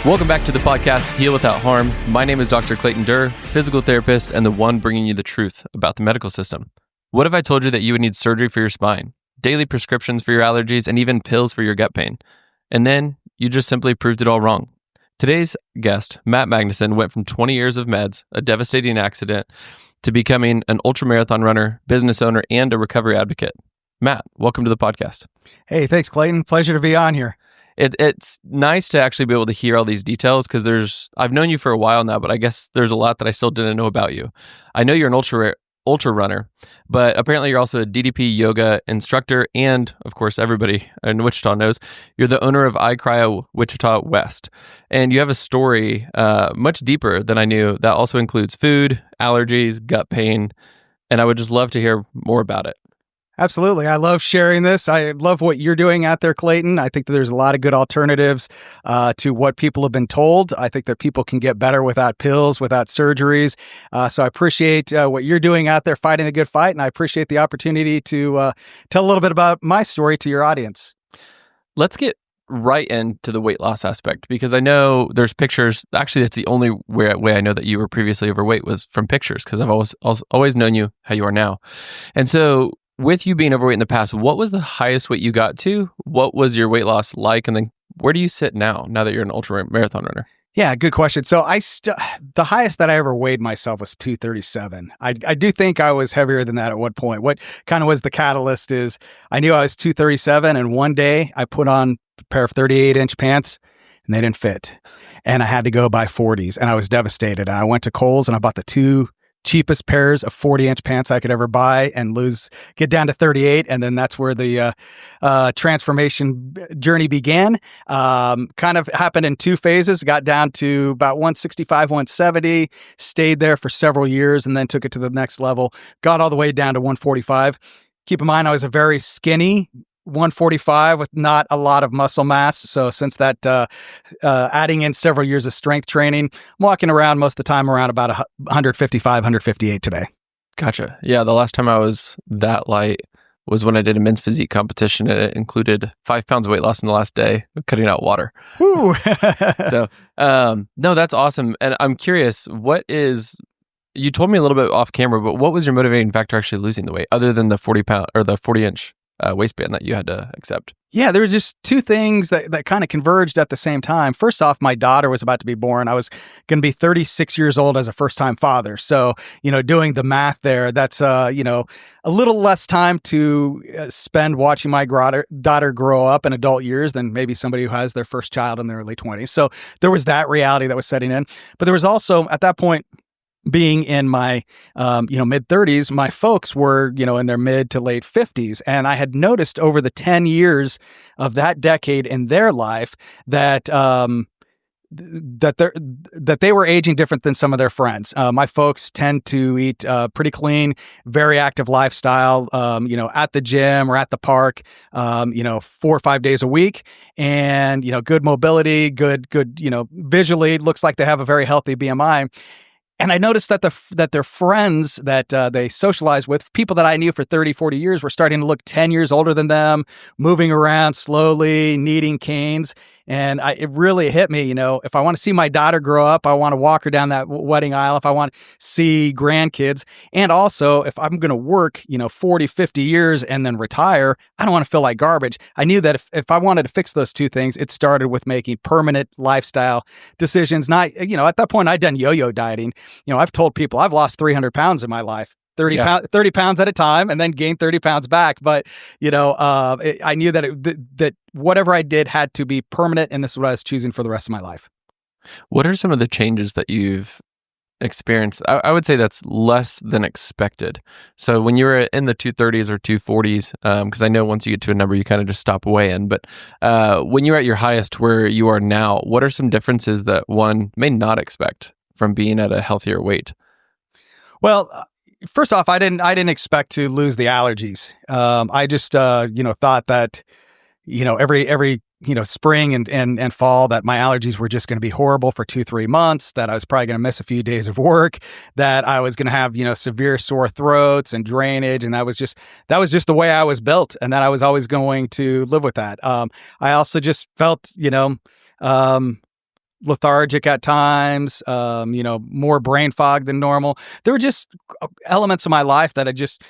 Welcome back to the podcast, Heal Without Harm. My name is Dr. Clayton Durr, physical therapist and the one bringing you the truth about the medical system. What if I told you that you would need surgery for your spine, daily prescriptions for your allergies, and even pills for your gut pain? And then you just simply proved it all wrong. Today's guest, Matt Magnuson, went from 20 years of meds, a devastating accident, to becoming an ultramarathon runner, business owner, and a recovery advocate. Matt, welcome to the podcast. Hey, thanks, Clayton. Pleasure to be on here. It's nice to actually be able to hear all these details because I've known you for a while now, but I guess there's a lot that I still didn't know about you. I know you're an ultra runner, but apparently you're also a DDP yoga instructor, and of course, everybody in Wichita knows you're the owner of iCRYO Wichita West, and you have a story much deeper than I knew that also includes food, allergies, gut pain, and I would just love to hear more about it. Absolutely. I love sharing this. I love what you're doing out there, Clayton. I think that there's a lot of good alternatives to what people have been told. I think that people can get better without pills, without surgeries. So I appreciate what you're doing out there fighting the good fight, and I appreciate the opportunity to tell a little bit about my story to your audience. Let's get right into the weight loss aspect, because I know there's pictures. Actually, that's the only way I know that you were previously overweight was from pictures, because I've always known you how you are now. And so with you being overweight in the past, what was the highest weight you got to? What was your weight loss like? And then where do you sit now that you're an ultra marathon runner? Yeah, good question. So the highest that I ever weighed myself was 237. I do think I was heavier than that at one point. What kind of was the catalyst is I knew I was 237, and one day I put on a pair of 38-inch pants and they didn't fit. And I had to go buy 40s, and I was devastated. I went to Kohl's and I bought the two cheapest pairs of 40-inch pants I could ever buy and get down to 38. And then that's where the transformation journey began. Kind of happened in two phases, got down to about 165, 170, stayed there for several years, and then took it to the next level, got all the way down to 145. Keep in mind, I was a very skinny 145 with not a lot of muscle mass. So since that, adding in several years of strength training, I'm walking around most of the time around about 155, 158 today. Gotcha. Yeah, the last time I was that light was when I did a men's physique competition, and it included 5 pounds of weight loss in the last day of cutting out water. Woo. So, no, that's awesome. And I'm curious, you told me a little bit off camera, but what was your motivating factor actually losing the weight other than the 40-inch waistband that you had to accept? Yeah, there were just two things that kind of converged at the same time. First off, my daughter was about to be born. I was going to be 36 years old as a first-time father. So, doing the math there, that's, a little less time to spend watching my daughter grow up in adult years than maybe somebody who has their first child in their early 20s. So there was that reality that was setting in. But there was also, at that point, being in my, mid 30s, my folks were, in their mid to late 50s. And I had noticed over the 10 years of that decade in their life that, that they were aging different than some of their friends. My folks tend to eat pretty clean, very active lifestyle, at the gym or at the park, 4 or 5 days a week, and, good mobility, good, visually looks like they have a very healthy BMI. And I noticed that their friends that they socialized with, people that I knew for 30, 40 years, were starting to look 10 years older than them, moving around slowly, needing canes. And it really hit me, if I want to see my daughter grow up, I want to walk her down that wedding aisle. If I want to see grandkids, and also if I'm going to work, 40, 50 years and then retire, I don't want to feel like garbage. I knew that if I wanted to fix those two things, it started with making permanent lifestyle decisions. Not, at that point I'd done yo-yo dieting. I've told people I've lost 300 pounds in my life. 30 pounds at a time, and then gain 30 pounds back. But, I knew that whatever I did had to be permanent, and this is what I was choosing for the rest of my life. What are some of the changes that you've experienced? I would say that's less than expected. So when you were in the 230s or 240s, because I know once you get to a number, you kind of just stop weighing. But when you're at your highest where you are now, what are some differences that one may not expect from being at a healthier weight? Well, first off, I didn't expect to lose the allergies. I just, thought that, every spring and fall that my allergies were just going to be horrible for 2-3 months, that I was probably going to miss a few days of work, that I was going to have, severe sore throats and drainage. And that was just the way I was built, and that I was always going to live with that. I also just felt, lethargic at times, more brain fog than normal. There were just elements of my life that I just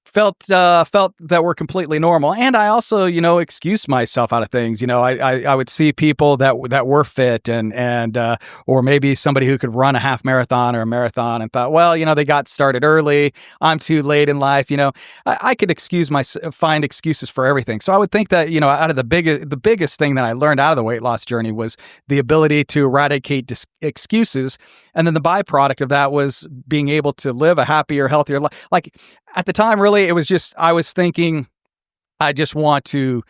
felt that were completely normal. And I also, excused myself out of things. I would see people that were fit and or maybe somebody who could run a half marathon or a marathon and thought, well, they got started early. I'm too late in life. I could find excuses for everything. So I would think that, out of the biggest thing that I learned out of the weight loss journey was the ability to eradicate excuses. And then the byproduct of that was being able to live a happier, healthier life. Like at the time, really, it was just, I was thinking, I just want to,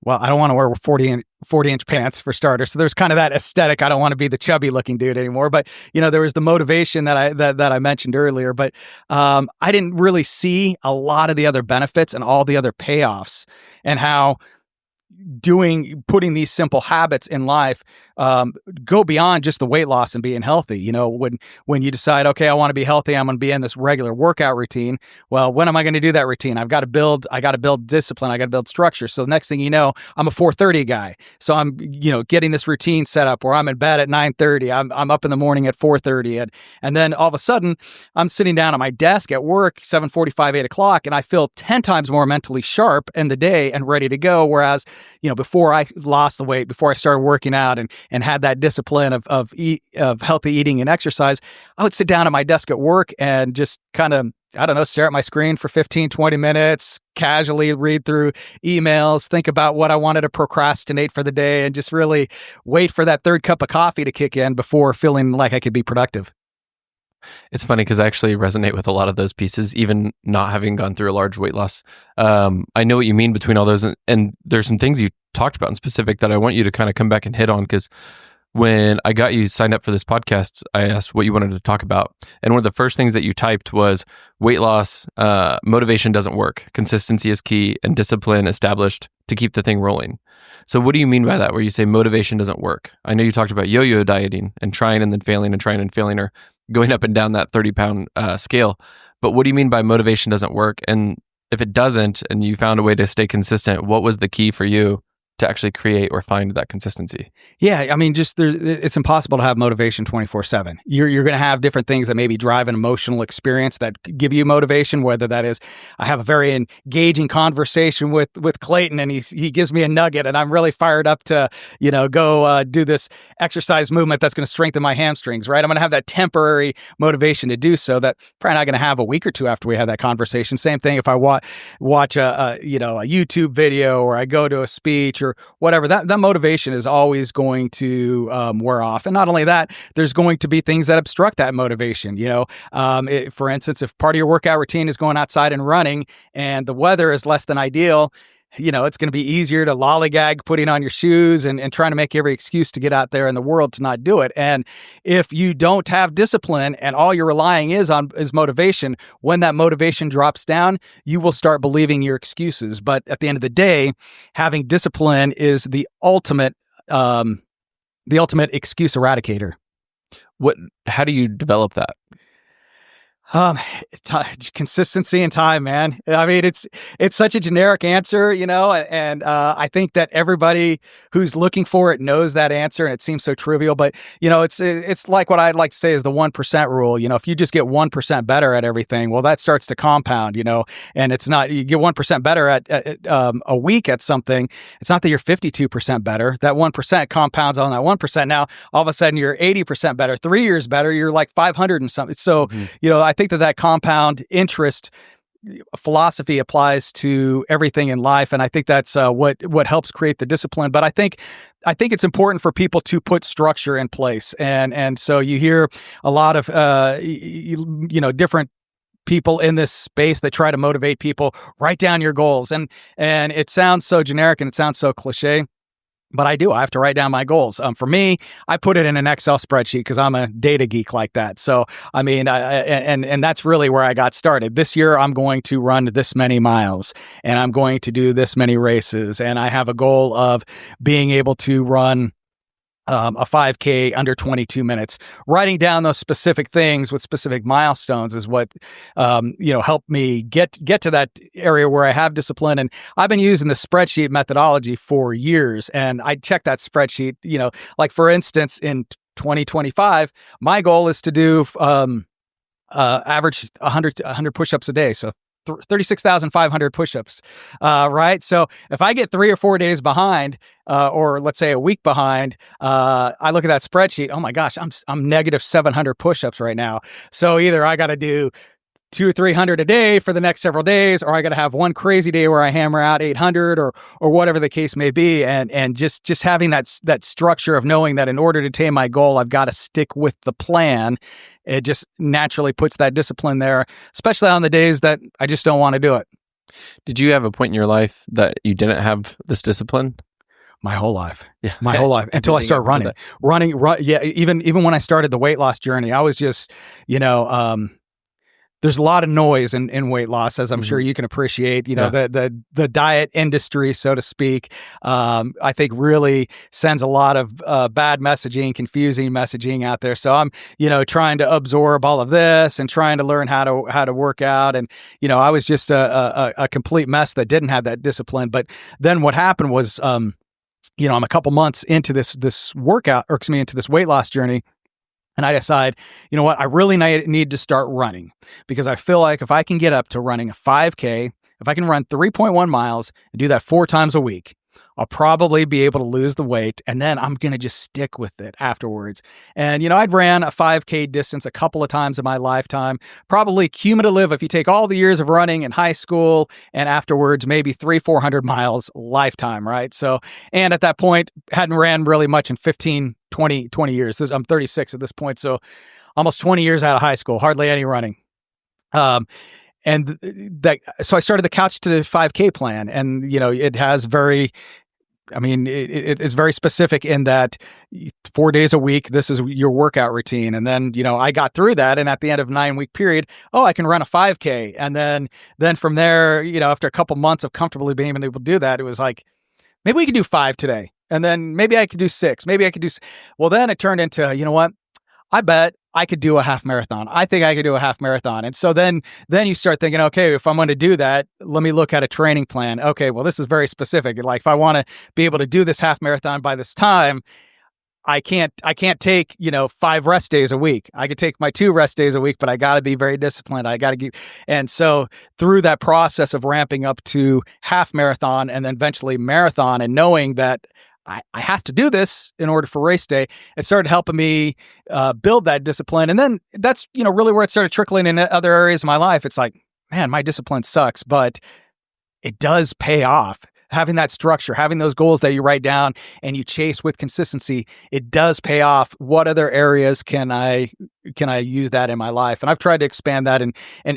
well, I don't want to wear 40-inch pants for starters. So there's kind of that aesthetic. I don't want to be the chubby looking dude anymore. But, there was the motivation that I mentioned earlier. But I didn't really see a lot of the other benefits and all the other payoffs and how putting these simple habits in life go beyond just the weight loss and being healthy. When you decide, okay, I want to be healthy, I'm going to be in this regular workout routine. Well, when am I going to do that routine? I got to build discipline. I got to build structure. So the next thing you know, I'm a 4:30 guy. So I'm, getting this routine set up where I'm in bed at 9:30. I'm up in the morning at 4:30. And then all of a sudden I'm sitting down at my desk at work, 7:45, 8 o'clock, and I feel 10 times more mentally sharp in the day and ready to go. Whereas, before I lost the weight, before I started working out and had that discipline of healthy eating and exercise, I would sit down at my desk at work and just kind of, I don't know, stare at my screen for 15, 20 minutes, casually read through emails, think about what I wanted to procrastinate for the day, and just really wait for that third cup of coffee to kick in before feeling like I could be productive. It's funny because I actually resonate with a lot of those pieces, even not having gone through a large weight loss. I know what you mean between all those, and there's some things you talked about in specific that I want you to kind of come back and hit on, because when I got you signed up for this podcast, I asked what you wanted to talk about. And one of the first things that you typed was weight loss, motivation doesn't work. Consistency is key and discipline established to keep the thing rolling. So what do you mean by that, where you say motivation doesn't work? I know you talked about yo-yo dieting and trying and then failing and trying and failing, or going up and down that 30-pound scale. But what do you mean by motivation doesn't work? And if it doesn't, and you found a way to stay consistent, what was the key for you to actually create or find that consistency? Yeah, I mean, it's impossible to have motivation 24/7. You're going to have different things that maybe drive an emotional experience that give you motivation, whether that is, I have a very engaging conversation with Clayton and he gives me a nugget and I'm really fired up to, go do this exercise movement that's going to strengthen my hamstrings, right? I'm going to have that temporary motivation to do so that probably not going to have a week or two after we have that conversation. Same thing if I watch a YouTube video or I go to a speech or whatever, that motivation is always going to wear off. And not only that, there's going to be things that obstruct that motivation. For instance, if part of your workout routine is going outside and running and the weather is less than ideal, it's going to be easier to lollygag putting on your shoes and trying to make every excuse to get out there in the world to not do it. And if you don't have discipline and all you're relying is motivation, when that motivation drops down, you will start believing your excuses. But at the end of the day, having discipline is the ultimate excuse eradicator. How do you develop that? Consistency and time, man. I mean, it's such a generic answer, and I think that everybody who's looking for it knows that answer, and it seems so trivial, but it's like what I'd like to say is the 1% rule. If you just get 1% better at everything, well, that starts to compound, and it's not, you get 1% better at a week at something. It's not that you're 52% better. That 1% compounds on that 1%. Now, all of a sudden you're 80% better, 3 years better, you're like 500 and something. So, I think that compound interest philosophy applies to everything in life, and I think that's what helps create the discipline. But I think it's important for people to put structure in place, and so you hear a lot of different people in this space that try to motivate people. Write down your goals, and it sounds so generic and it sounds so cliche. But I have to write down my goals. For me, I put it in an Excel spreadsheet because I'm a data geek like that. So, I mean, and that's really where I got started. This year, I'm going to run this many miles and I'm going to do this many races. And I have a goal of being able to run a 5K under 22 minutes. Writing down those specific things with specific milestones is what, helped me get to that area where I have discipline. And I've been using the spreadsheet methodology for years. And I check that spreadsheet, like for instance, in 2025, my goal is to do average 100 push-ups a day. So 36,500 push-ups, right? So if I get 3 or 4 days behind, or let's say a week behind, I look at that spreadsheet. Oh my gosh, I'm negative 700 push-ups right now. So either I got to do 200 or 300 a day for the next several days, or I got to have one crazy day where I hammer out 800 or whatever the case may be. And just having that structure of knowing that in order to attain my goal, I've got to stick with the plan. It just naturally puts that discipline there, especially on the days that I just don't want to do it. Did you have a point in your life that you didn't have this discipline? My whole life. Yeah. My whole life until I started running. Yeah. Even when I started the weight loss journey, I was just, there's a lot of noise in weight loss, as I'm sure you can appreciate. The diet industry, so to speak, I think really sends a lot of bad messaging, confusing messaging out there. So I'm, trying to absorb all of this and trying to learn how to work out. And I was just a complete mess that didn't have that discipline. But then what happened was, I'm a couple months into this workout, or into this weight loss journey. And I decide, you know what, I really need to start running, because I feel like if I can get up to running a 5K, if I can run 3.1 miles and do that 4 times a week, I'll probably be able to lose the weight, and then I'm going to just stick with it afterwards. And, I'd ran a 5K distance a couple of times in my lifetime, probably cumulative, if you take all the years of running in high school and afterwards, maybe 300-400 miles lifetime, right? So, and at that point, hadn't ran really much in 15, 20 years. I'm 36 at this point, so almost 20 years out of high school, hardly any running. So I started the Couch to 5K plan, and, it has it is very specific in that 4 days a week, this is your workout routine. And then, I got through that. And at the end of a 9-week period, I can run a 5K. And then from there, after a couple months of comfortably being able to do that, it was like, maybe we could do 5 today. And then maybe I could do 6. Maybe I could do. Well, then it turned into, you know what? I bet I could do a half marathon. I think I could do a half marathon. And so then you start thinking, okay, if I'm going to do that, let me look at a training plan. Okay, well, this is very specific. Like if I want to be able to do this half marathon by this time, I can't take, 5 rest days a week. I could take my 2 rest days a week, but I got to be very disciplined. I got to keep. And so through that process of ramping up to half marathon and then eventually marathon, and knowing that I have to do this in order for race day, it started helping me build that discipline. And then that's, really where it started trickling in other areas of my life. It's like, man, my discipline sucks, but it does pay off. Having that structure, having those goals that you write down and you chase with consistency, it does pay off. What other areas can I use that in my life? And I've tried to expand that in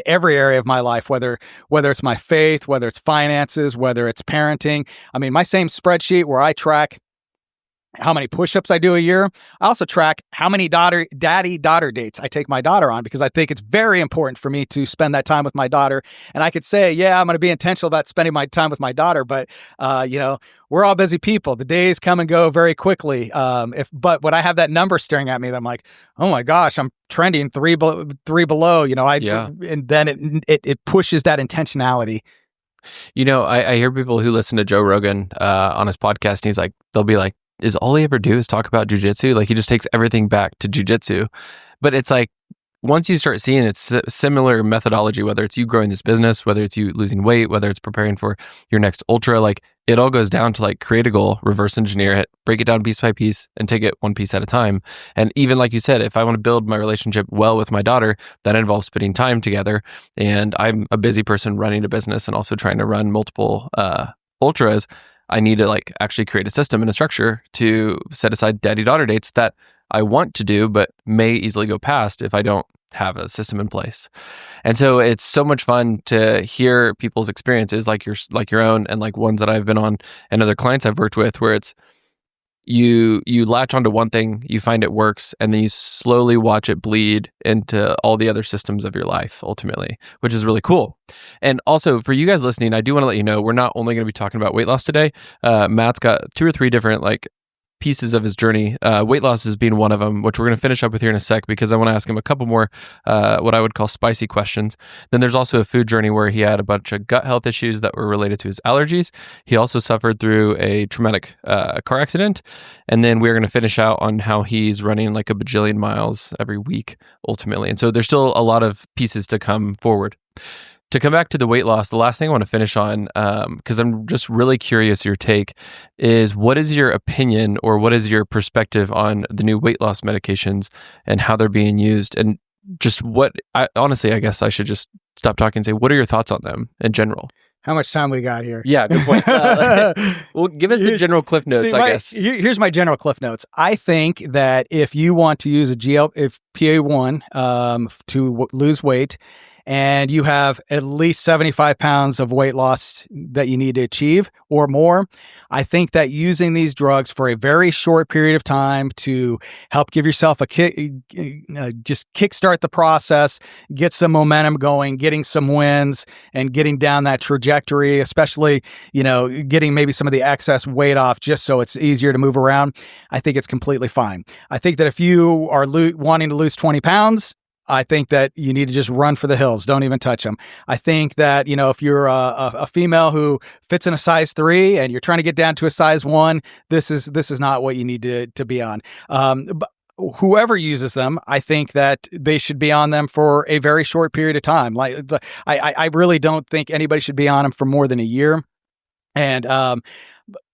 every area of my life, whether it's my faith, whether it's finances, whether it's parenting. I mean, my same spreadsheet where I track how many push-ups I do a year. I also track how many daddy-daughter dates I take my daughter on, because I think it's very important for me to spend that time with my daughter. And I could say, yeah, I'm going to be intentional about spending my time with my daughter, but we're all busy people. The days come and go very quickly. But when I have that number staring at me, I'm like, oh my gosh, I'm trending three below. And then it pushes that intentionality. I hear people who listen to Joe Rogan on his podcast, and they'll be like, is all he ever do is talk about jujitsu? Like, he just takes everything back to jujitsu. But it's like, once you start seeing it's similar methodology, whether it's you growing this business, whether it's you losing weight, whether it's preparing for your next ultra, like it all goes down to like create a goal, reverse engineer it, break it down piece by piece, and take it one piece at a time. And even like you said, if I want to build my relationship well with my daughter, that involves spending time together. And I'm a busy person running a business and also trying to run multiple ultras. I need to like actually create a system and a structure to set aside daddy-daughter dates that I want to do, but may easily go past if I don't have a system in place. And so it's so much fun to hear people's experiences, like your own, and like ones that I've been on and other clients I've worked with, where it's you latch onto one thing, you find it works, and then you slowly watch it bleed into all the other systems of your life ultimately, which is really cool. And also for you guys listening, I do want to let you know, we're not only going to be talking about weight loss today. Matt's got 2 or 3 different like pieces of his journey, weight loss is being one of them, which we're going to finish up with here in a sec because I want to ask him a couple more what I would call spicy questions. Then there's also a food journey where he had a bunch of gut health issues that were related to his allergies. He also suffered through a traumatic car accident. And then we're going to finish out on how he's running like a bajillion miles every week ultimately. And so there's still a lot of pieces to come forward. To come back to the weight loss, the last thing I want to finish on, because I'm just really curious your take, is what is your opinion or what is your perspective on the new weight loss medications and how they're being used? And just honestly, I guess I should just stop talking and say, what are your thoughts on them in general? How much time we got here? Yeah, good point. Well, give us the general cliff notes, I guess. Here's my general cliff notes. I think that if you want to use a PA1 to lose weight, and you have at least 75 pounds of weight loss that you need to achieve or more, I think that using these drugs for a very short period of time to help give yourself a kick, just kickstart the process, get some momentum going, getting some wins, and getting down that trajectory, especially, getting maybe some of the excess weight off just so it's easier to move around, I think it's completely fine. I think that if you are wanting to lose 20 pounds, I think that you need to just run for the hills. Don't even touch them. I think that, if you're a female who fits in a size 3 and you're trying to get down to a size 1, this is not what you need to be on. But whoever uses them, I think that they should be on them for a very short period of time. Like I really don't think anybody should be on them for more than a year. And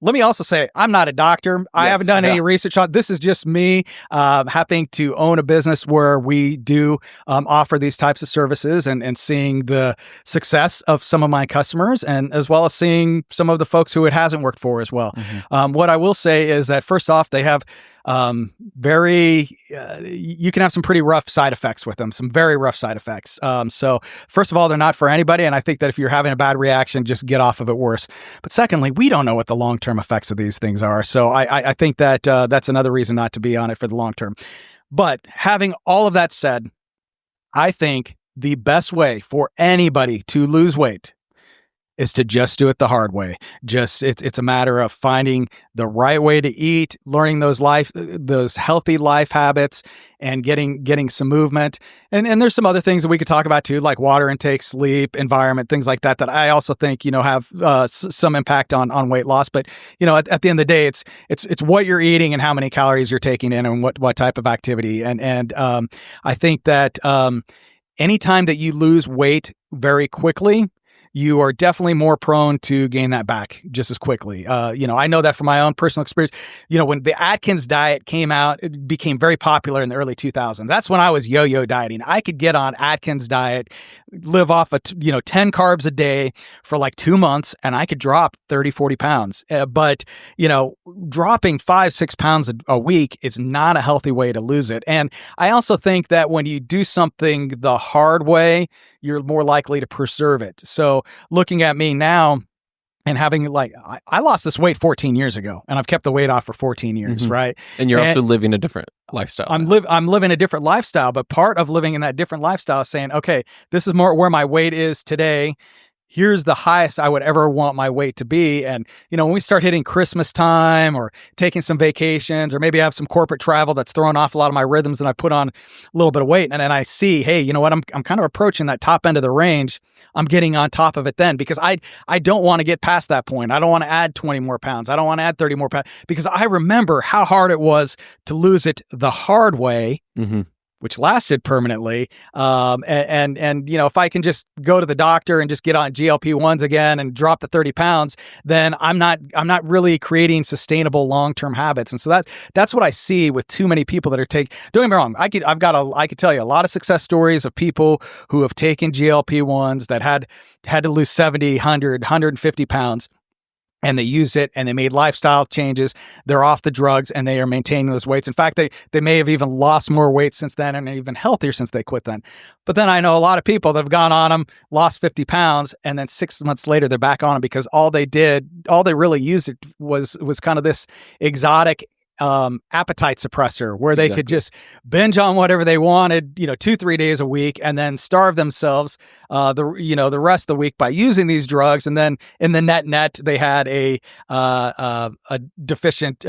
let me also say, I'm not a doctor. I haven't done any research on this. Is just me happening to own a business where we do offer these types of services and seeing the success of some of my customers, and as well as seeing some of the folks who it hasn't worked for as well. Mm-hmm. What I will say is that first off, they have you can have some pretty rough side effects with them, some very rough side effects. So first of all, they're not for anybody. And I think that if you're having a bad reaction, just get off of it worse. But secondly, we don't know what the long-term effects of these things are. So I think that that's another reason not to be on it for the long term. But having all of that said, I think the best way for anybody to lose weight is to just do it the hard way. It's a matter of finding the right way to eat, learning those healthy life habits, and getting some movement. And there's some other things that we could talk about too, like water intake, sleep, environment, things like that I also think have some impact on weight loss. But at the end of the day, it's what you're eating and how many calories you're taking in and what type of activity. And I think that anytime that you lose weight very quickly, you are definitely more prone to gain that back just as quickly. I know that from my own personal experience. When the Atkins diet came out, it became very popular in the early 2000s. That's when I was yo-yo dieting. I could get on Atkins diet, live off of 10 carbs a day for like 2 months, and I could drop 30, 40 pounds. But dropping 5-6 pounds a week is not a healthy way to lose it. And I also think that when you do something the hard way, you're more likely to preserve it. So looking at me now and having I lost this weight 14 years ago, and I've kept the weight off for 14 years, mm-hmm. right? And you're also living a different lifestyle. I'm living a different lifestyle, but part of living in that different lifestyle is saying, okay, this is more where my weight is today. Here's the highest I would ever want my weight to be. And, when we start hitting Christmas time or taking some vacations, or maybe I have some corporate travel that's throwing off a lot of my rhythms and I put on a little bit of weight, and then I see, hey, you know what? I'm kind of approaching that top end of the range. I'm getting on top of it then, because I don't want to get past that point. I don't want to add 20 more pounds. I don't want to add 30 more pounds, because I remember how hard it was to lose it the hard way. Mm-hmm. Which lasted permanently. And if I can just go to the doctor and just get on GLP-1s again and drop the 30 pounds, then I'm not really creating sustainable long-term habits. And so that's what I see with too many people that are don't get me wrong. I could tell you a lot of success stories of people who have taken GLP-1s that had to lose 70, 100, 150 pounds. And they used it and they made lifestyle changes. They're off the drugs and they are maintaining those weights. In fact, they may have even lost more weight since then and are even healthier since they quit then. But then I know a lot of people that have gone on them, lost 50 pounds, and then 6 months later they're back on them, because all they really used it was kind of this exotic appetite suppressor where they could just binge on whatever they wanted, 2-3 days a week, and then starve themselves the rest of the week by using these drugs. And then in the net they had a deficient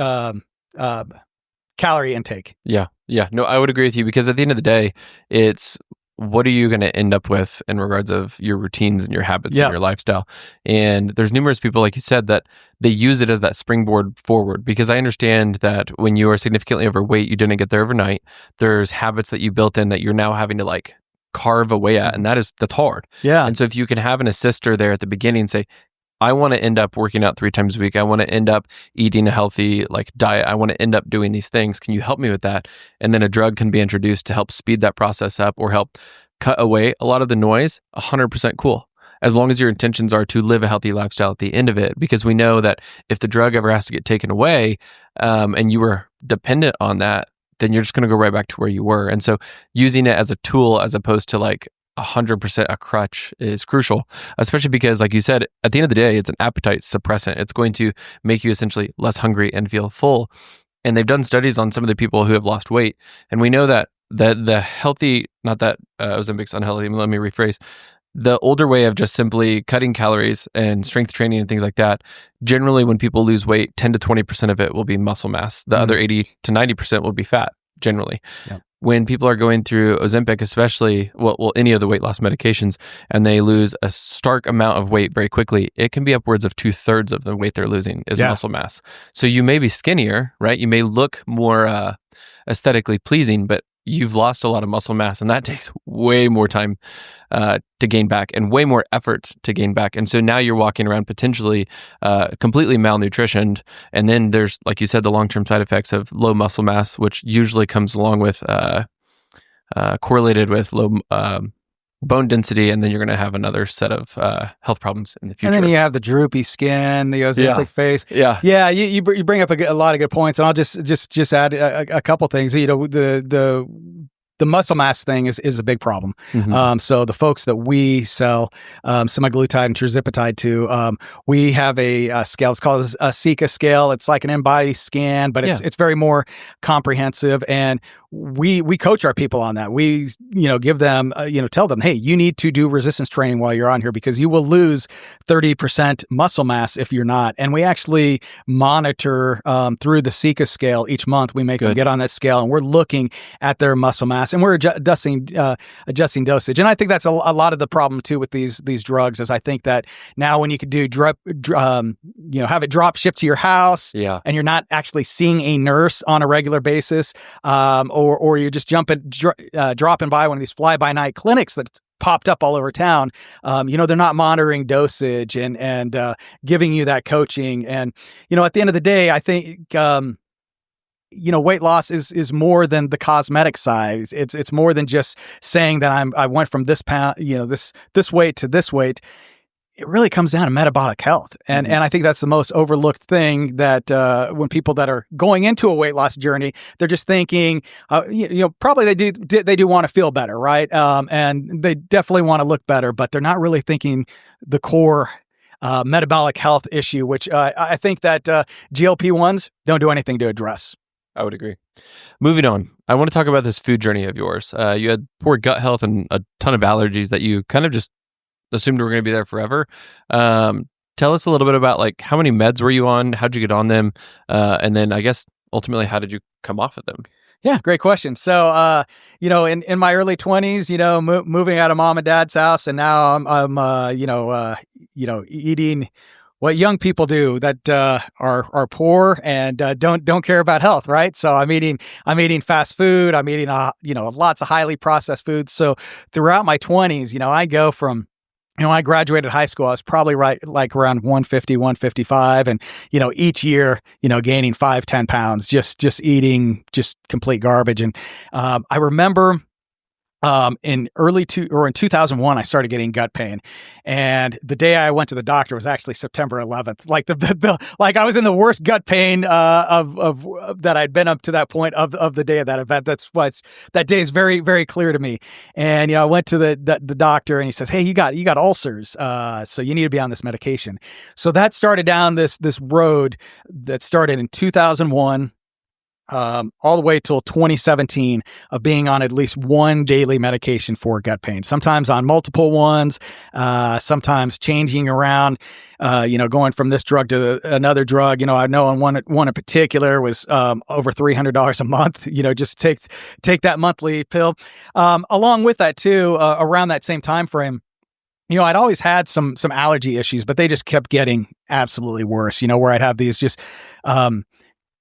calorie intake. Yeah. Yeah. No, I would agree with you because at the end of the day, it's what are you going to end up with in regards of your routines and your habits and your lifestyle? And there's numerous people, like you said, that they use it as that springboard forward because I understand that when you are significantly overweight, you didn't get there overnight. There's habits that you built in that you're now having to like carve away at. And that's hard. Yeah. And so if you can have an assister there at the beginning, say, I want to end up working out 3 times a week. I want to end up eating a healthy like diet. I want to end up doing these things. Can you help me with that? And then a drug can be introduced to help speed that process up or help cut away a lot of the noise. 100% cool. As long as your intentions are to live a healthy lifestyle at the end of it, because we know that if the drug ever has to get taken away and you were dependent on that, then you're just going to go right back to where you were. And so using it as a tool as opposed to like 100% a crutch is crucial, especially because, like you said, at the end of the day, it's an appetite suppressant. It's going to make you essentially less hungry and feel full. And they've done studies on some of the people who have lost weight. And we know that the healthy, not that Ozempic's unhealthy, let me rephrase, the older way of just simply cutting calories and strength training and things like that, generally when people lose weight, 10 to 20% of it will be muscle mass. The other 80 to 90% will be fat, generally. Yep. When people are going through Ozempic, especially, well, any of the weight loss medications, and they lose a stark amount of weight very quickly, it can be upwards of 2/3 of the weight they're losing is muscle mass. So you may be skinnier, right? You may look more aesthetically pleasing, but you've lost a lot of muscle mass, and that takes way more time to gain back and way more effort to gain back. And so now you're walking around potentially completely malnutritioned. And then there's, like you said, the long-term side effects of low muscle mass, which usually comes along with correlated with low bone density. And then you're going to have another set of health problems in the future. And then you have the droopy skin, the Ozempic face. Yeah. Yeah. You bring up a lot of good points, and I'll just add a couple things. You know, the muscle mass thing is a big problem. Mm-hmm. So the folks that we sell semaglutide and tirzepatide to, we have a scale. It's called a SICA scale. It's like an in-body scan, but it's very more comprehensive. And we coach our people on that. We give them tell them, hey, you need to do resistance training while you're on here because you will lose 30% muscle mass if you're not. And we actually monitor through the SICA scale each month. We make them get on that scale, and we're looking at their muscle mass. And we're adjusting dosage. And I think that's a lot of the problem too with these drugs is I think that now when you could do have it drop shipped to your house, and you're not actually seeing a nurse on a regular basis, or you're just dropping by one of these fly-by-night clinics that's popped up all over town. They're not monitoring dosage and giving you that coaching. And at the end of the day, I think weight loss is more than the cosmetic side. It's more than just saying that I went from this pound, this weight to this weight. It really comes down to metabolic health. And I think that's the most overlooked thing that when people that are going into a weight loss journey, they're just thinking, probably they do want to feel better, right? And they definitely want to look better, but they're not really thinking the core metabolic health issue, which I think that GLP-1s don't do anything to address. I would agree. Moving on, I want to talk about this food journey of yours. You had poor gut health and a ton of allergies that you kind of just assumed were going to be there forever. Tell us a little bit about like how many meds were you on? How'd you get on them? And then I guess ultimately, how did you come off of them? Yeah, great question. So, in my early 20s, moving out of mom and dad's house, and now I'm eating what young people do that are poor and don't care about health, right? So I'm eating fast food. I'm eating lots of highly processed foods. So throughout my 20s, I go from when I graduated high school, I was probably like around 150, 155. And, each year, gaining 5-10 pounds, just eating just complete garbage. And I remember in 2001, I started getting gut pain, and the day I went to the doctor was actually September 11th. Like like I was in the worst gut pain of that I'd been up to that point of the day of that event. That day is very, very clear to me. And I went to the doctor, and he says, "Hey, you got ulcers, so you need to be on this medication." So that started down this road that started in 2001. all the way till 2017 of being on at least one daily medication for gut pain, sometimes on multiple ones, sometimes changing around, going from this drug to another drug. I know on one in particular was over $300 a month, just take that monthly pill. Along with that too, around that same time frame, I'd always had some allergy issues, but they just kept getting absolutely worse, where I'd have these just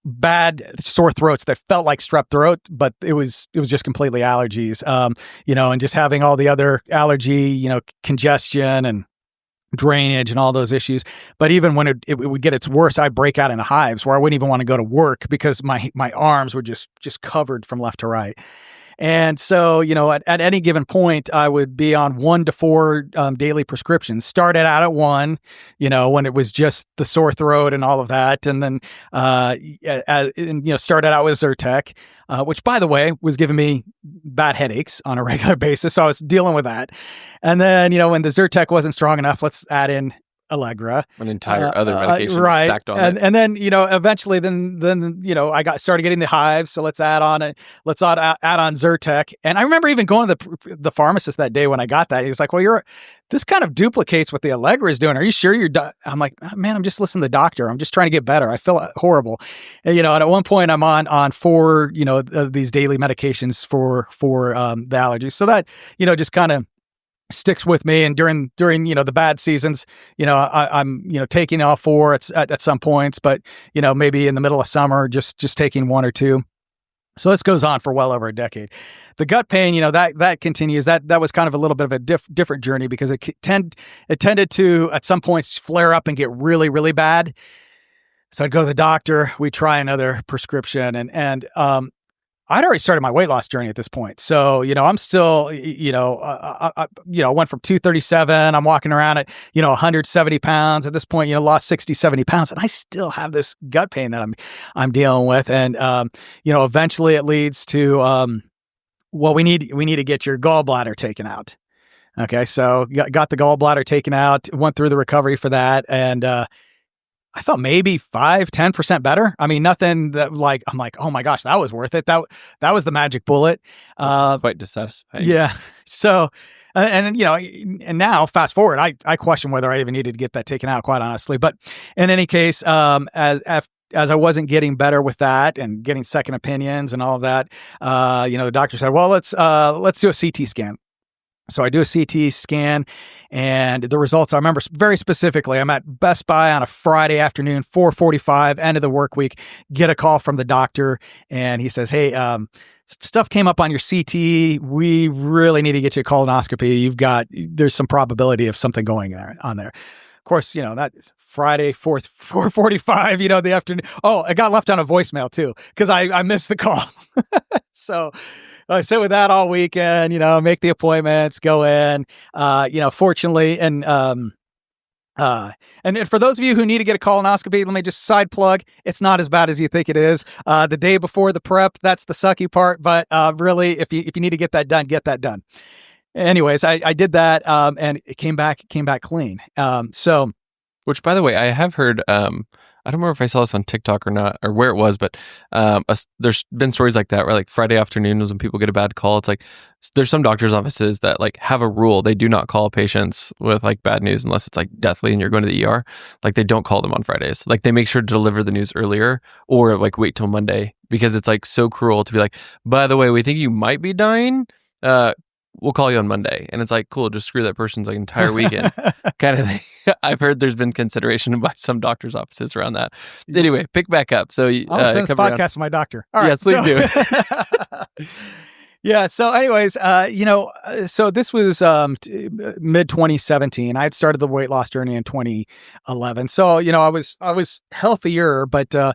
bad sore throats that felt like strep throat, but it was just completely allergies, and just having all the other allergy, congestion and drainage and all those issues. But even when it would get its worst, I'd break out into hives where I wouldn't even want to go to work because my arms were just covered from left to right. And so, at any given point, I would be on 1 to 4 daily prescriptions. Started out at 1, when it was just the sore throat and all of that. And then, started out with Zyrtec, which, by the way, was giving me bad headaches on a regular basis. So I was dealing with that. And then, when the Zyrtec wasn't strong enough, let's add in Allegra, an entire other medication right, stacked on it. And then eventually then I started getting the hives, so let's add on Zyrtec. And I remember even going to the pharmacist that day when I got that. He's like, "Well, this kind of duplicates what the Allegra is doing. Are you sure you're done?" I'm like, "Man, I'm just listening to the doctor. I'm just trying to get better. I feel horrible." And, and at one point I'm on 4 these daily medications for the allergies. So that just kind of sticks with me. And during the bad seasons, I'm taking all 4 at some points, but maybe in the middle of summer, just taking 1 or 2. So this goes on for well over a decade. The gut pain, that continues. That was kind of a little bit of a different journey because it tended to at some points flare up and get really, really bad. So I'd go to the doctor, we'd try another prescription, and I'd already started my weight loss journey at this point. So, I'm still, I went from 237, I'm walking around at, 170 pounds at this point, lost 60, 70 pounds. And I still have this gut pain that I'm dealing with. And, eventually it leads to, we need to get your gallbladder taken out. Okay. So got the gallbladder taken out, went through the recovery for that. And, I felt maybe 5-10% better. I mean, nothing that I'm like, oh my gosh, that was worth it. That was the magic bullet. Quite dissatisfying. Yeah. So, and now fast forward, I question whether I even needed to get that taken out, quite honestly. But in any case, as I wasn't getting better with that and getting second opinions and all of that, the doctor said, well, let's do a CT scan. So I do a CT scan, and the results I remember very specifically. I'm at Best Buy on a Friday afternoon, 4:45, end of the work week, get a call from the doctor, and he says, "Hey, stuff came up on your CT. We really need to get you a colonoscopy. There's some probability of something going on there." Of course, that's Friday, 4:45, the afternoon. Oh, it got left on a voicemail too, because I missed the call. So I sit with that all weekend, make the appointments, go in, fortunately. And for those of you who need to get a colonoscopy, let me just side plug. It's not as bad as you think it is. The day before the prep, that's the sucky part. But really, if you need to get that done, get that done. Anyways, I did that, and it came back clean. Which, by the way, I have heard, I don't remember if I saw this on TikTok or not, or where it was, but there's been stories like that where like Friday afternoons when people get a bad call, it's like there's some doctors' offices that like have a rule. They do not call patients with like bad news unless it's like deathly and you're going to the ER. Like they don't call them on Fridays. Like they make sure to deliver the news earlier or like wait till Monday because it's like so cruel to be like, by the way, we think you might be dying. We'll call you on Monday. And it's like, cool, just screw that person's like entire weekend kind of thing. I've heard there's been consideration by some doctor's offices around that. Anyway, pick back up. So I'll send this podcast to my doctor. All right, yes, please do. Yeah. So anyways, so this was mid 2017. I had started the weight loss journey in 2011. So, I was healthier, but, I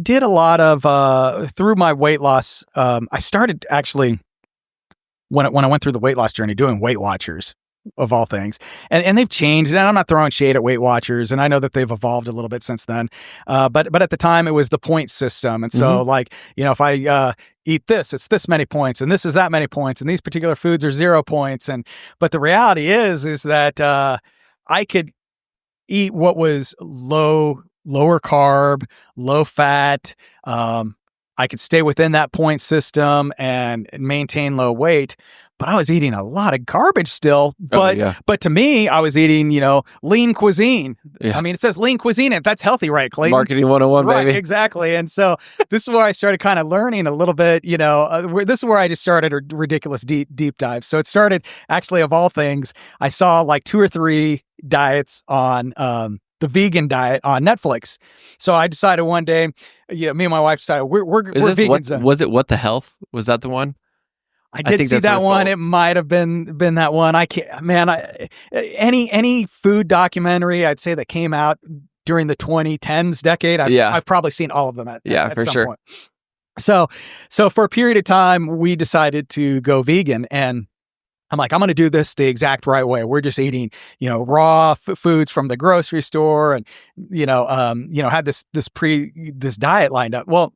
did a lot of, through my weight loss, I started actually when I went through the weight loss journey doing Weight Watchers of all things. And they've changed, and I'm not throwing shade at Weight Watchers, and I know that they've evolved a little bit since then. But at the time it was the point system. And so if I eat this, it's this many points, and this is that many points, and these particular foods are 0 points. But the reality is that I could eat what was lower carb, low fat, I could stay within that point system and maintain low weight. But I was eating a lot of garbage still. But to me, I was eating, lean cuisine. Yeah. I mean, it says lean cuisine, and that's healthy, right, Clayton? Marketing 101, right, baby. Exactly. And so this is where I started kind of learning a little bit, this is where I just started a ridiculous deep dive. So it started actually, of all things, I saw like 2 or 3 diets on the vegan diet on Netflix. So I decided one day, me and my wife decided we're vegans. Was it What the Health? Was that the one? I did see that one. It might have been that one. I can't, man. Any food documentary I'd say that came out during the 2010s decade, I've probably seen all of them at for some sure. point. So for a period of time, we decided to go vegan, and I'm like, I'm going to do this the exact right way. We're just eating, raw foods from the grocery store, and had this diet lined up. Well,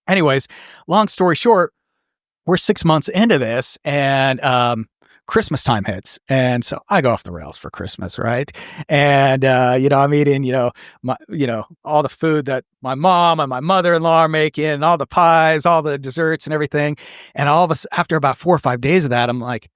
anyways, long story short, we're 6 months into this, and Christmas time hits, and so I go off the rails for Christmas, right? And I'm eating, all the food that my mom and my mother-in-law are making, and all the pies, all the desserts, and everything. And all of us, after about 4 or 5 days of that, I'm like,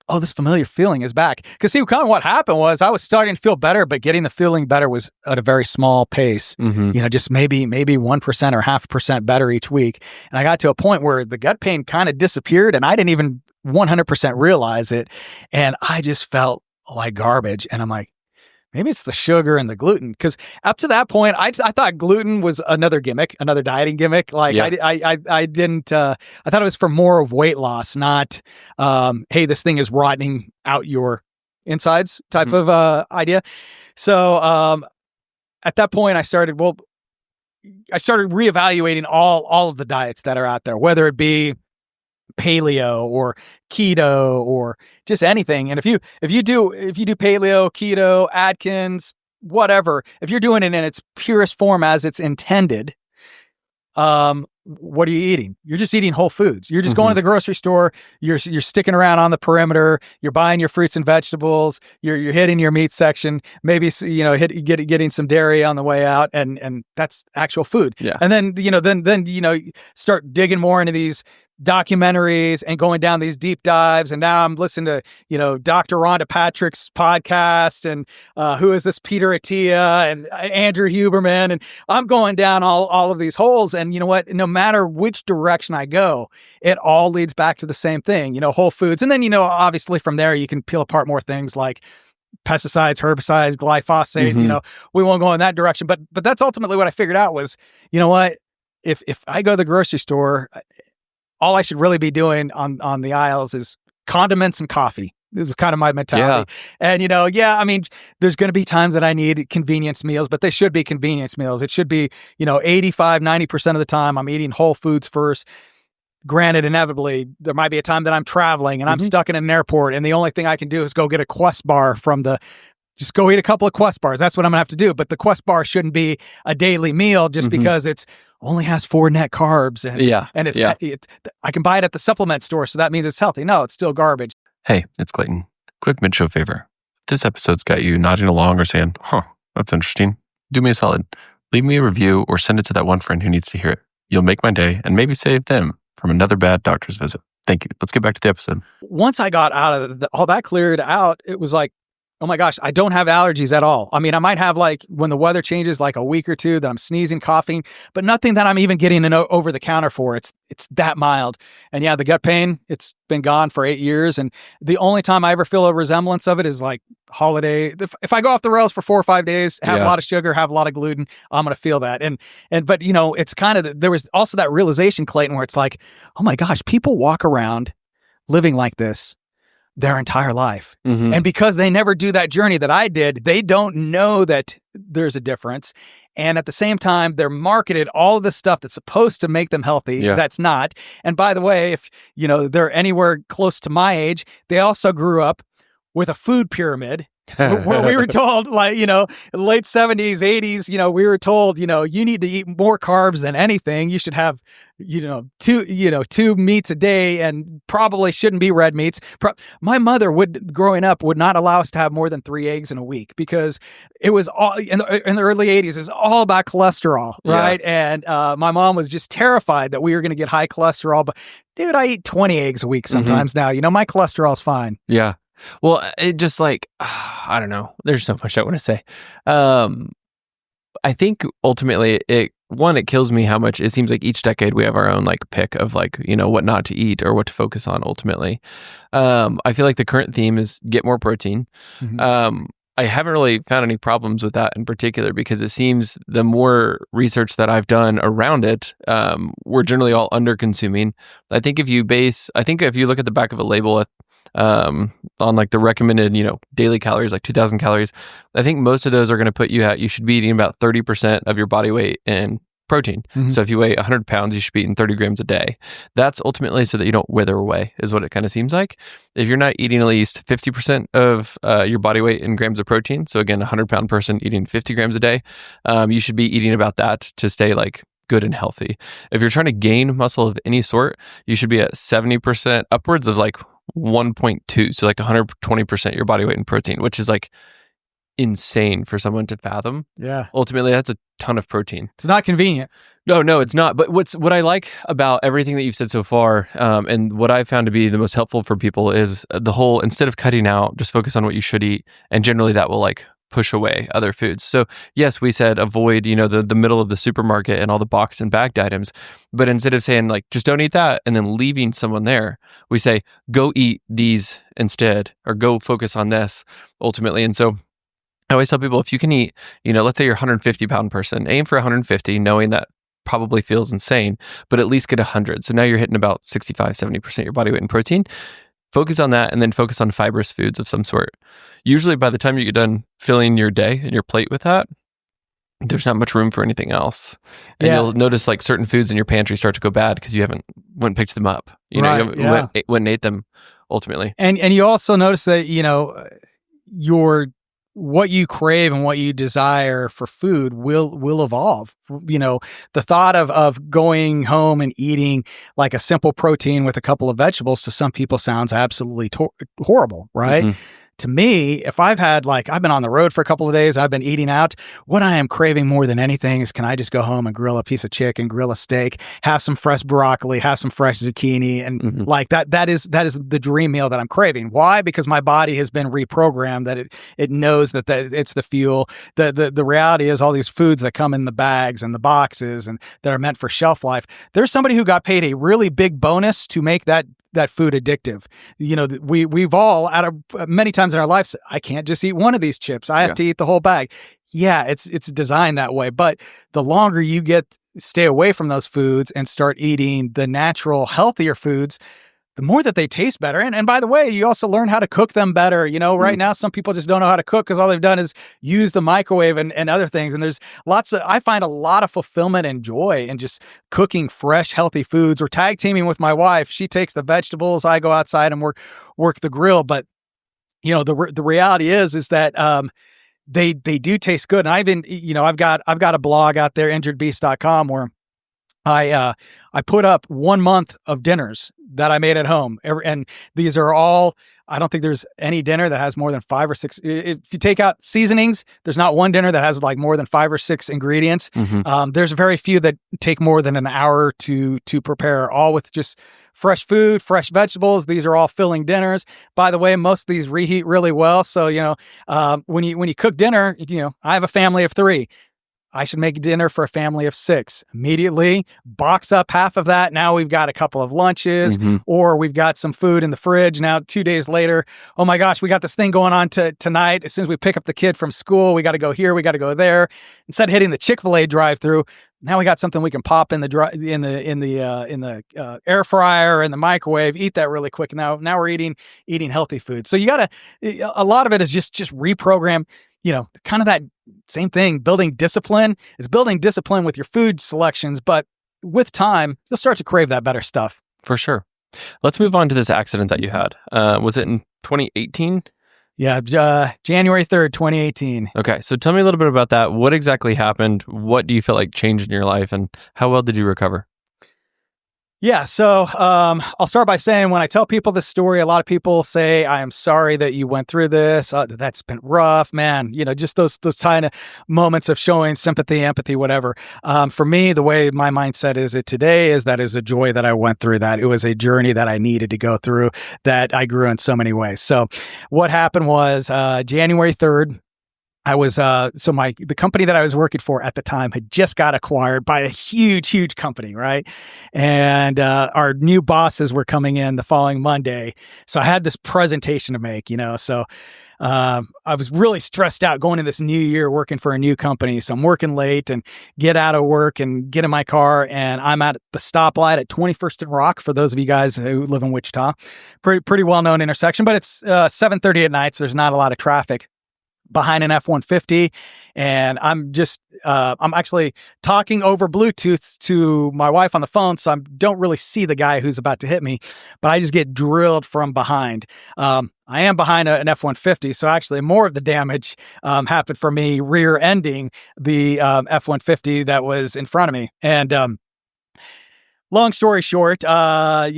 oh, this familiar feeling is back. Because see, kind of what happened was I was starting to feel better, but getting the feeling better was at a very small pace. Mm-hmm. Just maybe 1% or 0.5% better each week. And I got to a point where the gut pain kind of disappeared, and I didn't even 100% realize it. And I just felt like garbage. And I'm like, maybe it's the sugar and the gluten. Because up to that point, I thought gluten was another gimmick, another dieting gimmick. Like I didn't. I thought it was for more of weight loss, not hey, this thing is rotting out your insides type of idea. So at that point, I started reevaluating all of the diets that are out there, whether it be paleo or keto or just anything. And if you do paleo, keto, Atkins, whatever, if you're doing it in its purest form as it's intended, what are you eating? You're just eating whole foods. You're just going to the grocery store. You're sticking around on the perimeter. You're buying your fruits and vegetables. You're hitting your meat section. Maybe getting some dairy on the way out, and that's actual food. Yeah. And then start digging more into these documentaries and going down these deep dives. And now I'm listening to, Dr. Rhonda Patrick's podcast, and who is this Peter Attia and Andrew Huberman. And I'm going down all of these holes. And you know what? No matter which direction I go, it all leads back to the same thing, whole foods. And then, obviously from there, you can peel apart more things like pesticides, herbicides, glyphosate. We won't go in that direction. But that's ultimately what I figured out was, what? If I go to the grocery store, all I should really be doing on the aisles is condiments and coffee. This is kind of my mentality. Yeah. And, there's going to be times that I need convenience meals, but they should be convenience meals. It should be, 85, 90% of the time I'm eating whole foods first. Granted, inevitably, there might be a time that I'm traveling and I'm stuck in an airport, and the only thing I can do is go get a Quest bar just go eat a couple of Quest bars. That's what I'm going to have to do. But the Quest bar shouldn't be a daily meal just because it's only has 4 net carbs. And I can buy it at the supplement store, so that means it's healthy. No, it's still garbage. Hey, it's Clayton. Quick mid-show favor. If this episode's got you nodding along or saying, that's interesting, do me a solid. Leave me a review or send it to that one friend who needs to hear it. You'll make my day and maybe save them from another bad doctor's visit. Thank you. Let's get back to the episode. Once I got out of all that cleared out, it was like, oh my gosh, I don't have allergies at all. I might have when the weather changes, like a week or two that I'm sneezing, coughing, but nothing that I'm even getting an over the counter for. It's that mild. And yeah, the gut pain, it's been gone for 8 years. And the only time I ever feel a resemblance of it is like holiday. If I go off the rails for 4 or 5 days, have a lot of sugar, have a lot of gluten, I'm going to feel that. But it's kind of, there was also that realization, Clayton, where it's like, oh my gosh, people walk around living like this their entire life. And because they never do that journey that I did, they don't know that there's a difference. And at the same time, they're marketed all of the stuff that's supposed to make them healthy. That's not. And by the way, if they're anywhere close to my age, they also grew up with a food pyramid where we were told, like, late 70s, 80s, we were told, you need to eat more carbs than anything. You should have, two meats a day, and probably shouldn't be red meats. My mother growing up, would not allow us to have more than 3 eggs in a week, because it was all in the early 80s. It was all about cholesterol, right? Yeah. And my mom was just terrified that we were going to get high cholesterol. But dude, I eat 20 eggs a week sometimes now. My cholesterol's fine. Yeah. Well, it just I don't know. There's so much I want to say. I think ultimately it kills me how much it seems like each decade we have our own pick of what not to eat or what to focus on ultimately. I feel like the current theme is get more protein. Mm-hmm. I haven't really found any problems with that in particular, because it seems the more research that I've done around it, we're generally all under consuming. I think if you look at the back of a label on the recommended, daily calories, 2,000 calories, I think most of those are going to put you should be eating about 30% of your body weight in protein. Mm-hmm. So if you weigh 100 pounds, you should be eating 30 grams a day. That's ultimately so that you don't wither away, is what it kind of seems like. If you're not eating at least 50% of your body weight in grams of protein, so again, a 100-pound person eating 50 grams a day, you should be eating about that to stay good and healthy. If you're trying to gain muscle of any sort, you should be at 70%, upwards of 1.2, so 120% your body weight in protein, which is insane for someone to fathom. Yeah. Ultimately, that's a ton of protein. It's not convenient. No, it's not. But what I like about everything that you've said so far, and what I've found to be the most helpful for people, is the whole, instead of cutting out, just focus on what you should eat, and generally that will push away other foods. So yes, we said avoid, the middle of the supermarket and all the boxed and bagged items. But instead of saying just don't eat that and then leaving someone there, we say go eat these instead, or go focus on this ultimately. And so I always tell people, if you can eat, let's say you're a 150-pound person, aim for 150, knowing that probably feels insane, but at least get 100. So now you're hitting about 65, 70% of your body weight in protein. Focus on that, and then focus on fibrous foods of some sort. Usually by the time you get done filling your day and your plate with that, there's not much room for anything else. And you'll notice certain foods in your pantry start to go bad because you haven't went and picked them up. You went and ate them ultimately. And you also notice that, what you crave and what you desire for food will evolve. The thought of going home and eating a simple protein with a couple of vegetables to some people sounds absolutely horrible, right? Mm-hmm. To me, if I've been on the road for a couple of days, I've been eating out, what I am craving more than anything is, can I just go home and grill a piece of chicken, grill a steak, have some fresh broccoli, have some fresh zucchini, and mm-hmm. that is the dream meal that I'm craving. Why? Because my body has been reprogrammed that it knows that it's the fuel. The reality is all these foods that come in the bags and the boxes and that are meant for shelf life. There's somebody who got paid a really big bonus to make that food addictive. We've all many times in our lives, I can't just eat one of these chips. I have to eat the whole bag. Yeah, it's designed that way. But the longer you stay away from those foods and start eating the natural, healthier foods, the more that they taste better. And by the way, you also learn how to cook them better. Right now, some people just don't know how to cook because all they've done is use the microwave and other things. And there's I find a lot of fulfillment and joy in just cooking fresh, healthy foods. We're tag teaming with my wife. She takes the vegetables. I go outside and work the grill. But, the reality is that, they do taste good. And I've got a blog out there, injuredbeast.com, where I put up 1 month of dinners that I made at home. And these are all, I don't think there's any dinner that has more than 5 or 6. If you take out seasonings, there's not one dinner that has more than 5 or 6 ingredients. Mm-hmm. There's very few that take more than an hour to prepare, all with just fresh food, fresh vegetables. These are all filling dinners. By the way, most of these reheat really well. So, when you cook dinner, I have a family of 3. I should make dinner for a family of 6. Immediately box up half of that. Now we've got a couple of lunches, mm-hmm. or we've got some food in the fridge. Now 2 days later, oh my gosh, we got this thing going on tonight. As soon as we pick up the kid from school, we got to go here, we got to go there. Instead of hitting the Chick-fil-A drive-through, now we got something we can pop in the air fryer and the microwave. Eat that really quick. Now we're eating healthy food. So a lot of it is just reprogram. Kind of that same thing, building discipline. It's building discipline with your food selections, but with time, you'll start to crave that better stuff. For sure. Let's move on to this accident that you had. Was it in 2018 Yeah, January 3rd, 2018. Okay, so tell me a little bit about that. What exactly happened? What do you feel like changed in your life, and how well did you recover? Yeah, so I'll start by saying when I tell people this story, a lot of people say, "I am sorry that you went through this. That's been rough, man." Just those kind of moments of showing sympathy, empathy, whatever. For me, the way my mindset is today is that is a joy that I went through. That it was a journey that I needed to go through. That I grew in so many ways. So, what happened was January 3rd. I was the company that I was working for at the time had just got acquired by a huge company, right? And our new bosses were coming in the following Monday, so I had this presentation to make, So I was really stressed out going into this new year working for a new company. So I'm working late and get out of work and get in my car, and I'm at the stoplight at 21st and Rock. For those of you guys who live in Wichita, pretty well known intersection, but it's 7:30 at night, so there's not a lot of traffic. Behind an F-150, and I'm actually talking over Bluetooth to my wife on the phone, so I don't really see the guy who's about to hit me, but I just get drilled from behind. I am behind an F-150, so actually more of the damage happened for me rear-ending the F-150 that was in front of me. And long story short, I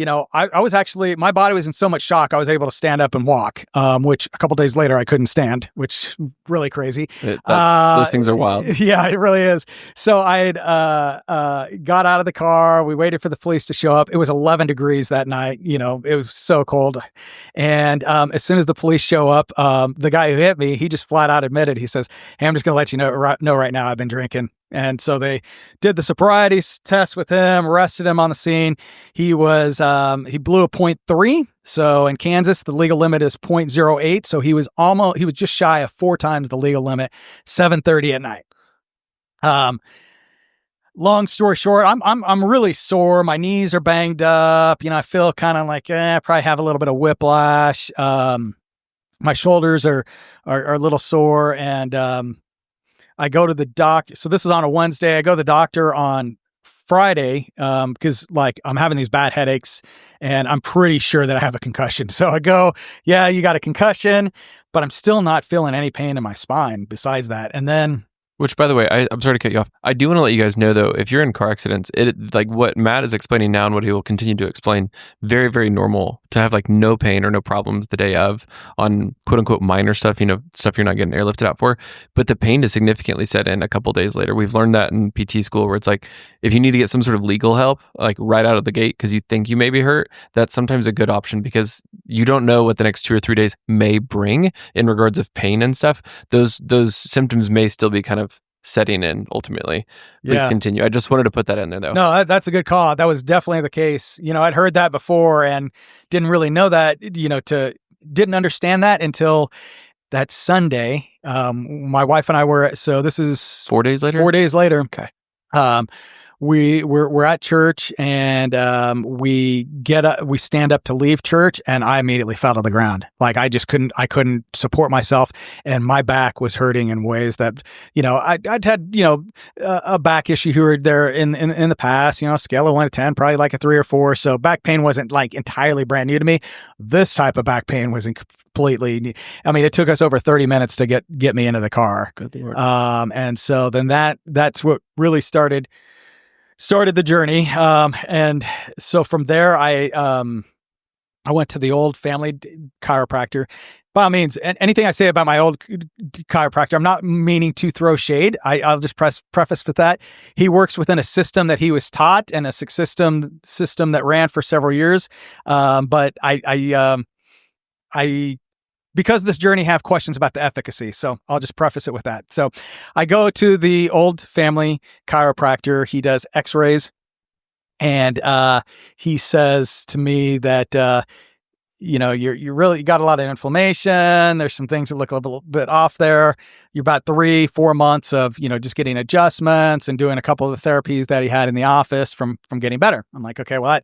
was actually, my body was in so much shock, I was able to stand up and walk, which a couple days later I couldn't stand, which really crazy. Those things are wild. Yeah, it really is. So I had got out of the car. We waited for the police to show up. It was 11 degrees that night. It was so cold. And as soon as the police show up, the guy who hit me, he just flat out admitted, he says, "Hey, I'm just going to let you know right now I've been drinking." And so they did the sobriety test with him, arrested him on the scene. He blew a .3. So in Kansas, the legal limit is .08. So he was just shy of 4 times the legal limit, 7:30 at night. Long story short, I'm really sore. My knees are banged up. I feel kind of like, I probably have a little bit of whiplash. My shoulders are a little sore, and, I go to the doctor. So this is on a Wednesday. I go to the doctor on Friday because I'm having these bad headaches and I'm pretty sure that I have a concussion. So I go, "Yeah, you got a concussion," but I'm still not feeling any pain in my spine besides that. And then Which, by the way, I'm sorry to cut you off. I do want to let you guys know, though, if you're in car accidents, like what Matt is explaining now and what he will continue to explain, very, very normal to have no pain or no problems the day of on quote unquote minor stuff, stuff you're not getting airlifted out for. But the pain to significantly set in a couple days later. We've learned that in PT school where it's if you need to get some sort of legal help, right out of the gate because you think you may be hurt, that's sometimes a good option because you don't know what the next 2 or 3 days may bring in regards of pain and stuff. Those symptoms may still be kind of setting in ultimately. Please continue. I just wanted to put that in there though. No, that's a good call. That was definitely the case. I'd heard that before and didn't really know that, didn't understand that until that Sunday. My wife and I so this is 4 days later? 4 days later. Okay. We're at church and we stand up to leave church and I immediately fell to the ground. I couldn't support myself and my back was hurting in ways that, I'd had, a back issue here there in the past, scale of 1 to 10, probably a 3 or 4. So back pain wasn't entirely brand new to me. This type of back pain was completely, it took us over 30 minutes to get me into the car. Good Lord. And so then that's what really started the journey. And so from there, I went to the old family chiropractor. By all means, anything I say about my old chiropractor, I'm not meaning to throw shade. I'll just preface with that. He works within a system that he was taught and a system that ran for several years. But I because of this journey, have questions about the efficacy. So I'll just preface it with that. So I go to the old family chiropractor. He does x-rays. And he says to me that, you really got a lot of inflammation. There's some things that look a little bit off there. You're about 3-4 months of, just getting adjustments and doing a couple of the therapies that he had in the office from getting better. I'm like, okay, well, that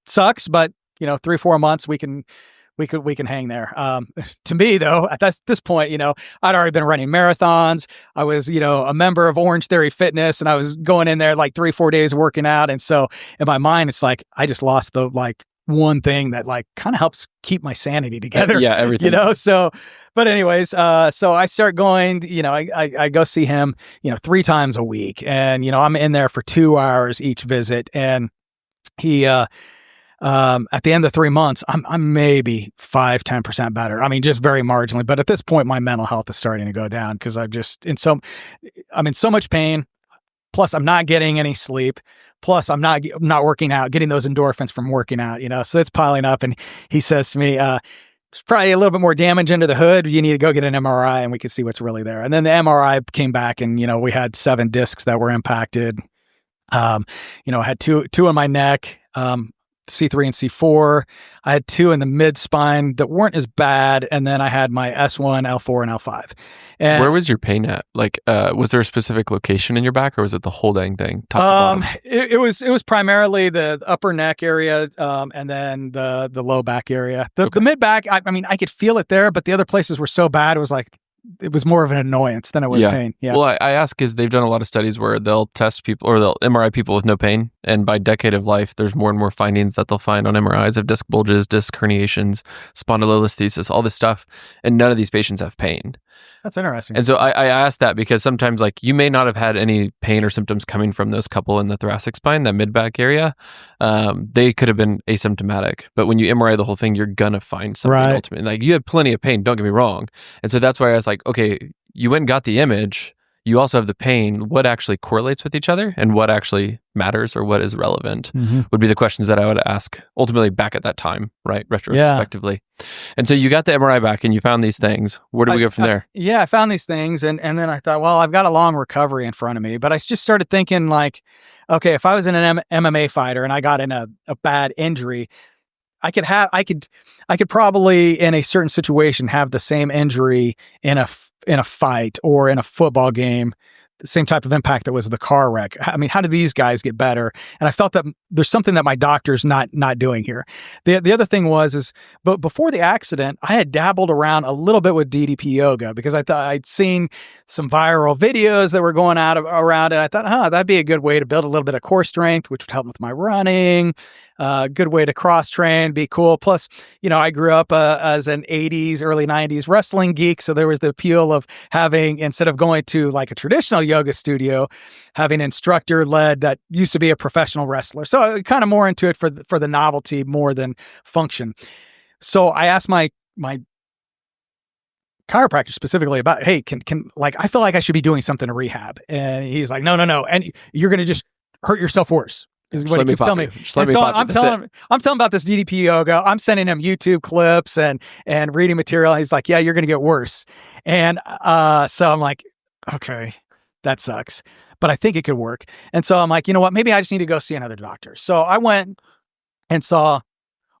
sucks, but 3-4 months we can hang there. To me, though, at this point, I'd already been running marathons. I was, a member of Orange Theory Fitness, and I was going in there 3-4 days working out. And so in my mind, it's I just lost the one thing that like kind of helps keep my sanity together. Yeah, everything. You know, so, but anyways, so I start going, you know, I go see him, you know, 3 times a week, and, you know, I'm in there for 2 hours each visit. And he, at the end of 3 months, I'm maybe 5-10% better. I mean, just very marginally. But at this point, my mental health is starting to go down because I'm in so much pain. Plus, I'm not getting any sleep. Plus, I'm not working out, getting those endorphins from working out. You know, so it's piling up. And he says to me, "There's probably a little bit more damage under the hood. You need to go get an MRI, and we can see what's really there." And then the MRI came back, and, you know, we had 7 discs that were impacted. You know, I had two in my neck. C3 and C4. I had 2 in the mid spine that weren't as bad, and then I had my S1, L4, and L5. And where was your pain at? Like, was there a specific location in your back, or was it the whole dang thing? Top to bottom? It was primarily the upper neck area, and then the low back area. The mid back, I mean, I could feel it there, but the other places were so bad, it was more of an annoyance than it was pain. Yeah. Well, I ask because they've done a lot of studies where they'll test people or they'll MRI people with no pain. And by decade of life, there's more and more findings that they'll find on MRIs of disc bulges, disc herniations, spondylolisthesis, all this stuff. And none of these patients have pain. That's interesting. And so I asked that because sometimes, like, you may not have had any pain or symptoms coming from those couple in the thoracic spine, that mid-back area. They could have been asymptomatic. But when you MRI the whole thing, you're going to find something ultimately. Like, you have plenty of pain, don't get me wrong. And so that's why I was like, okay, you went and got the image. You also have the pain. What actually correlates with each other and what actually matters or what is relevant would be the questions that I would ask ultimately back at that time, right? Retrospectively. Yeah. And so you got the MRI back and you found these things. Where do we go from there? I found these things. And then I thought, well, I've got a long recovery in front of me. But I just started thinking like, okay, if I was an MMA fighter and I got in a bad injury, I could probably in a certain situation have the same injury in a fight or in a football game, the same type of impact that was the car wreck. I mean, how do these guys get better? And I felt that there's something that my doctor's not doing here. The other thing but before the accident, I had dabbled around a little bit with DDP yoga because I thought I'd seen some viral videos that were going around, and I thought, that'd be a good way to build a little bit of core strength, which would help with my running. Good way to cross train, be cool. Plus, you know, I grew up as an 80s, early 90s wrestling geek. So there was the appeal of having, instead of going to like a traditional yoga studio, having an instructor led that used to be a professional wrestler. So kind of more into it for the novelty more than function. So I asked my chiropractor specifically about, hey, can like, I feel like I should be doing something to rehab. And he's like, no. And you're going to just hurt yourself worse. Is what he keeps telling me. I'm telling him about this DDP yoga. I'm sending him YouTube clips and reading material. He's like, yeah, you're going to get worse. And so I'm like, okay, that sucks, but I think it could work. And so I'm like, you know what? Maybe I just need to go see another doctor. So I went and saw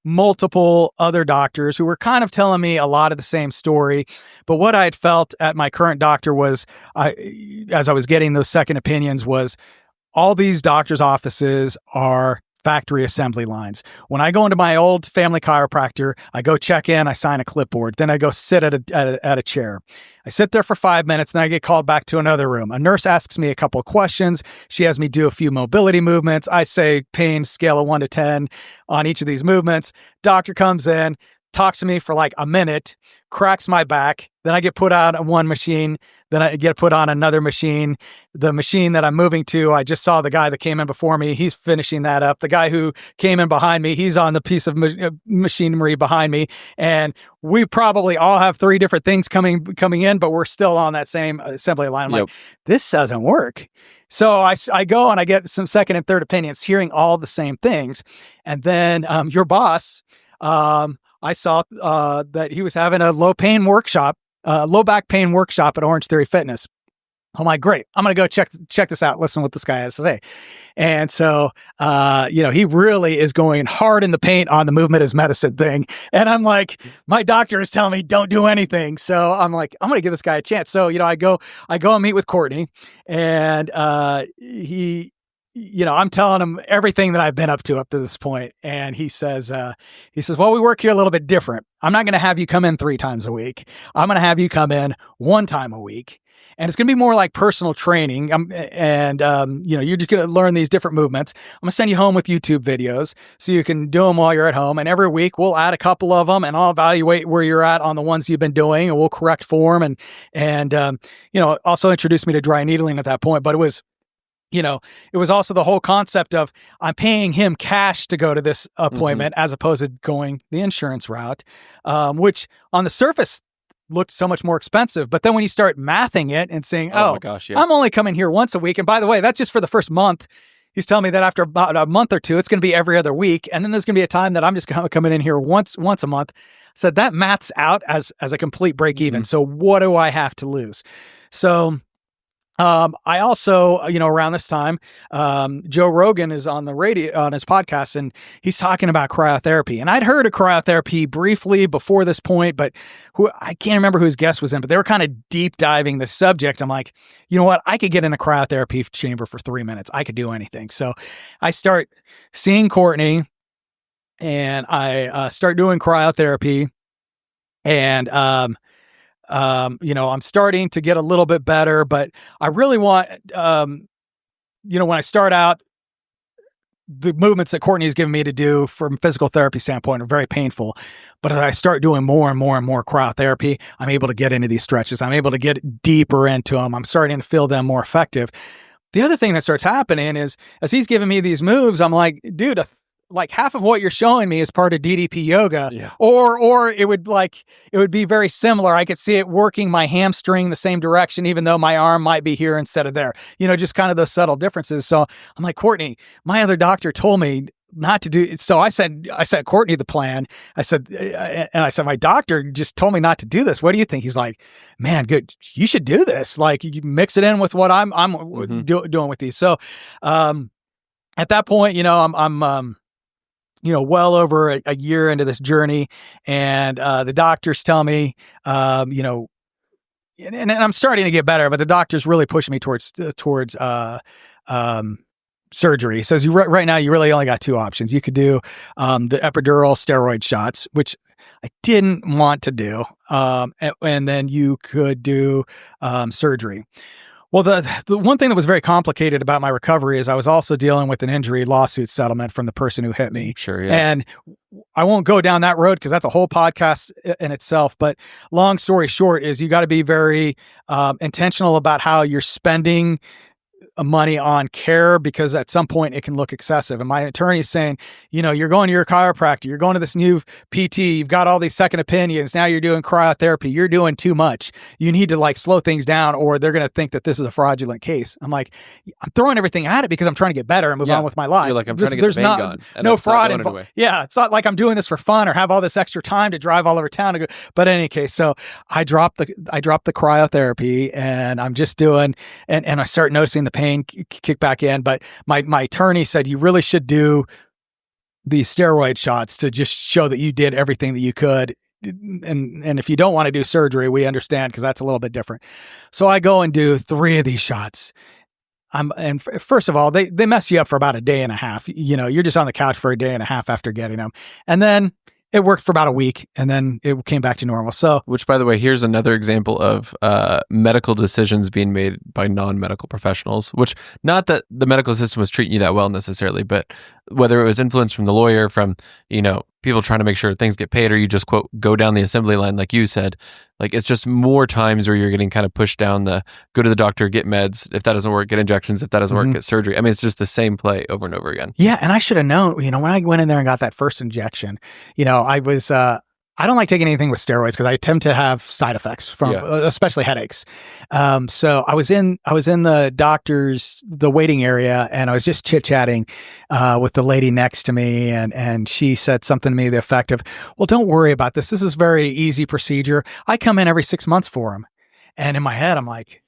multiple other doctors who were kind of telling me a lot of the same story. But what I had felt at my current doctor was, as I was getting those second opinions, was all these doctors' offices are factory assembly lines. When I go into my old family chiropractor, I go check in, I sign a clipboard, then I go sit at a chair. I sit there for 5 minutes, then I get called back to another room. A nurse asks me a couple of questions. She has me do a few mobility movements. I say pain scale of 1 to 10 on each of these movements. Doctor comes in, talks to me for like a minute, cracks my back. Then I get put on one machine. Then I get put on another machine. The machine that I'm moving to, I just saw the guy that came in before me. He's finishing that up. The guy who came in behind me, he's on the piece of machinery behind me. And we probably all have 3 different things coming in, but we're still on that same assembly line. I'm like, this doesn't work. So I go and I get some second and third opinions, hearing all the same things. And then your boss, I saw that he was having a low back pain workshop at Orange Theory Fitness. I'm like, great. I'm going to go check this out. Listen to what this guy has to say. And so, he really is going hard in the paint on the movement is medicine thing. And I'm like, my doctor is telling me don't do anything. So I'm like, I'm going to give this guy a chance. So, I go and meet with Courtney, and I'm telling him everything that I've been up to this point. And he says, well, we work here a little bit different. I'm not going to have you come in 3 times a week. I'm going to have you come in 1 time a week. and it's going to be more like personal training. You're just going to learn these different movements. I'm going to send you home with YouTube videos so you can do them while you're at home. And every week we'll add a couple of them, and I'll evaluate where you're at on the ones you've been doing, and we'll correct form. And also introduced me to dry needling at that point. But it was also the whole concept of I'm paying him cash to go to this appointment as opposed to going the insurance route, which on the surface looked so much more expensive. But then when you start mathing it and saying, my gosh, I'm only coming here once a week. And by the way, that's just for the first month. He's telling me that after about a month or two, it's going to be every other week. And then there's going to be a time that I'm just coming in here once a month. So that maths out as a complete break even. So what do I have to lose? So I also, around this time, Joe Rogan is on the radio on his podcast, and he's talking about cryotherapy. And I'd heard of cryotherapy briefly before this point, but I can't remember who his guest was in, but they were kind of deep diving the subject. I'm like, you know what? I could get in a cryotherapy chamber for 3 minutes. I could do anything. So I start seeing Courtney, and I start doing cryotherapy, and I'm starting to get a little bit better, but I really want, when I start out, the movements that Courtney's given me to do from a physical therapy standpoint are very painful. But as I start doing more and more and more cryotherapy, I'm able to get into these stretches. I'm able to get deeper into them. I'm starting to feel them more effective. The other thing that starts happening is as he's giving me these moves, I'm like, dude, like half of what you're showing me is part of DDP yoga, or it would be very similar. I could see it working my hamstring the same direction, even though my arm might be here instead of there, just kind of those subtle differences. So I'm like, Courtney, my other doctor told me not to do it. So I sent Courtney the plan. I said, my doctor just told me not to do this. What do you think? He's like, man, good. You should do this. Like you mix it in with what I'm doing with these. So, at that point, I'm well over a year into this journey, and the doctors tell me, and I'm starting to get better, but the doctors really push me towards surgery. He says, right now, you really only got two options. You could do the epidural steroid shots, which I didn't want to do, and then you could do surgery. Well, the one thing that was very complicated about my recovery is I was also dealing with an injury lawsuit settlement from the person who hit me. Sure, yeah. And I won't go down that road because that's a whole podcast in itself. But long story short is you got to be very intentional about how you're spending money on care, because at some point it can look excessive. And my attorney is saying, you're going to your chiropractor, you're going to this new PT, you've got all these second opinions, now you're doing cryotherapy, you're doing too much. You need to slow things down, or they're going to think that this is a fraudulent case. I'm like, I'm throwing everything at it because I'm trying to get better and move on with my life. You're like, I'm trying to get the bang on. No fraud involved. Yeah, it's not like I'm doing this for fun or have all this extra time to drive all over town to go. But in any case, so I dropped the cryotherapy, and I'm just doing, and I start noticing the pain kick back in. But my attorney said you really should do the steroid shots to just show that you did everything that you could. And if you don't want to do surgery, we understand, because that's a little bit different. So I go and do 3 of these shots. And first of all, they mess you up for about a day and a half. You're just on the couch for a day and a half after getting them. And then it worked for about a week, and then it came back to normal. So, which, by the way, here's another example of medical decisions being made by non-medical professionals, which, not that the medical system was treating you that well necessarily, but whether it was influence from the lawyer, from, people trying to make sure things get paid, or you just, quote, go down the assembly line, like you said, it's just more times where you're getting kind of pushed down go to the doctor, get meds. If that doesn't work, get injections. If that doesn't work, get surgery. I mean, it's just the same play over and over again. Yeah. And I should have known, when I went in there and got that first injection, I don't like taking anything with steroids because I tend to have side effects from, especially headaches. So I was in the waiting area, and I was just chit-chatting with the lady next to me, and she said something to me to the effect of, well, don't worry about this. This is a very easy procedure. I come in every 6 months for them. And in my head, I'm like,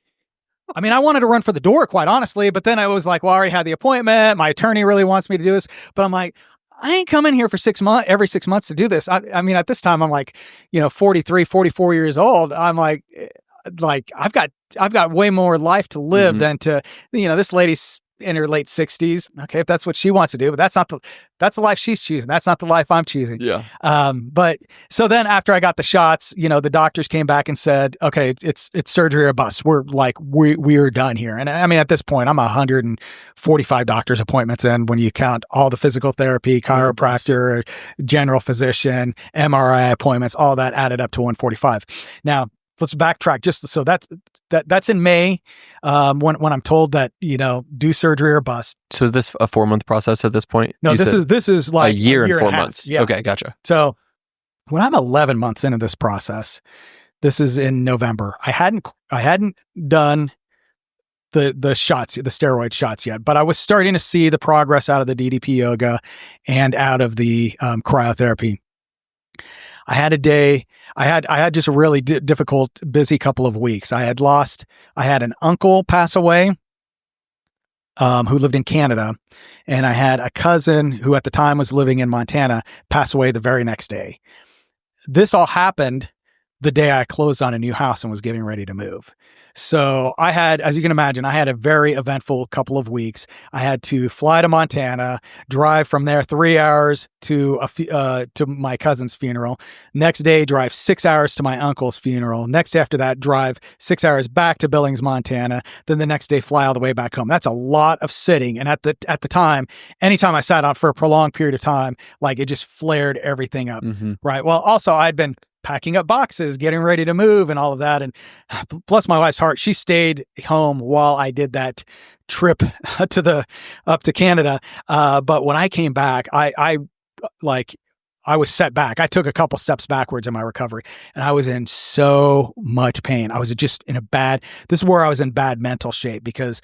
I wanted to run for the door, quite honestly, but then I was like, well, I already had the appointment. My attorney really wants me to do this. But I'm like, I ain't coming here for every 6 months to do this. I mean, at this time, I'm like, 43, 44 years old. I'm like, I've got way more life to live than to, this lady's in her late 60s. Okay, if that's what she wants to do, but that's the life she's choosing. That's not the life I'm choosing. Yeah. But so then after I got the shots, the doctors came back and said, okay, it's surgery or bust. We're like, we are done here. And I mean, at this point, I'm 145 doctor's appointments in when you count all the physical therapy, chiropractor, general physician, MRI appointments, all that added up to 145. Now, let's backtrack just so that's in May when I'm told that, do surgery or bust. So is this a 4-month process at this point? No, this is like a year and 4 and months. Yeah. Okay, gotcha. So when I'm 11 months into this process, this is in November. I hadn't done the shots, the steroid shots yet, but I was starting to see the progress out of the DDP yoga and out of the cryotherapy. I had just a really difficult, busy couple of weeks. I had an uncle pass away, who lived in Canada, and I had a cousin who at the time was living in Montana pass away the very next day. This all happened the day I closed on a new house and was getting ready to move. So I had, as you can imagine, I had a very eventful couple of weeks. I had to fly to Montana, drive from there 3 hours to my cousin's funeral. Next day, drive 6 hours to my uncle's funeral. Next after that, drive 6 hours back to Billings, Montana. Then the next day, fly all the way back home. That's a lot of sitting. And at the time, anytime I sat on for a prolonged period of time, like it just flared everything up. Mm-hmm. Right. Well, also I'd been packing up boxes, getting ready to move and all of that. And bless my wife's heart, she stayed home while I did that trip up to Canada. But when I came back, I was set back. I took a couple steps backwards in my recovery and I was in so much pain. I was just this is where I was in bad mental shape because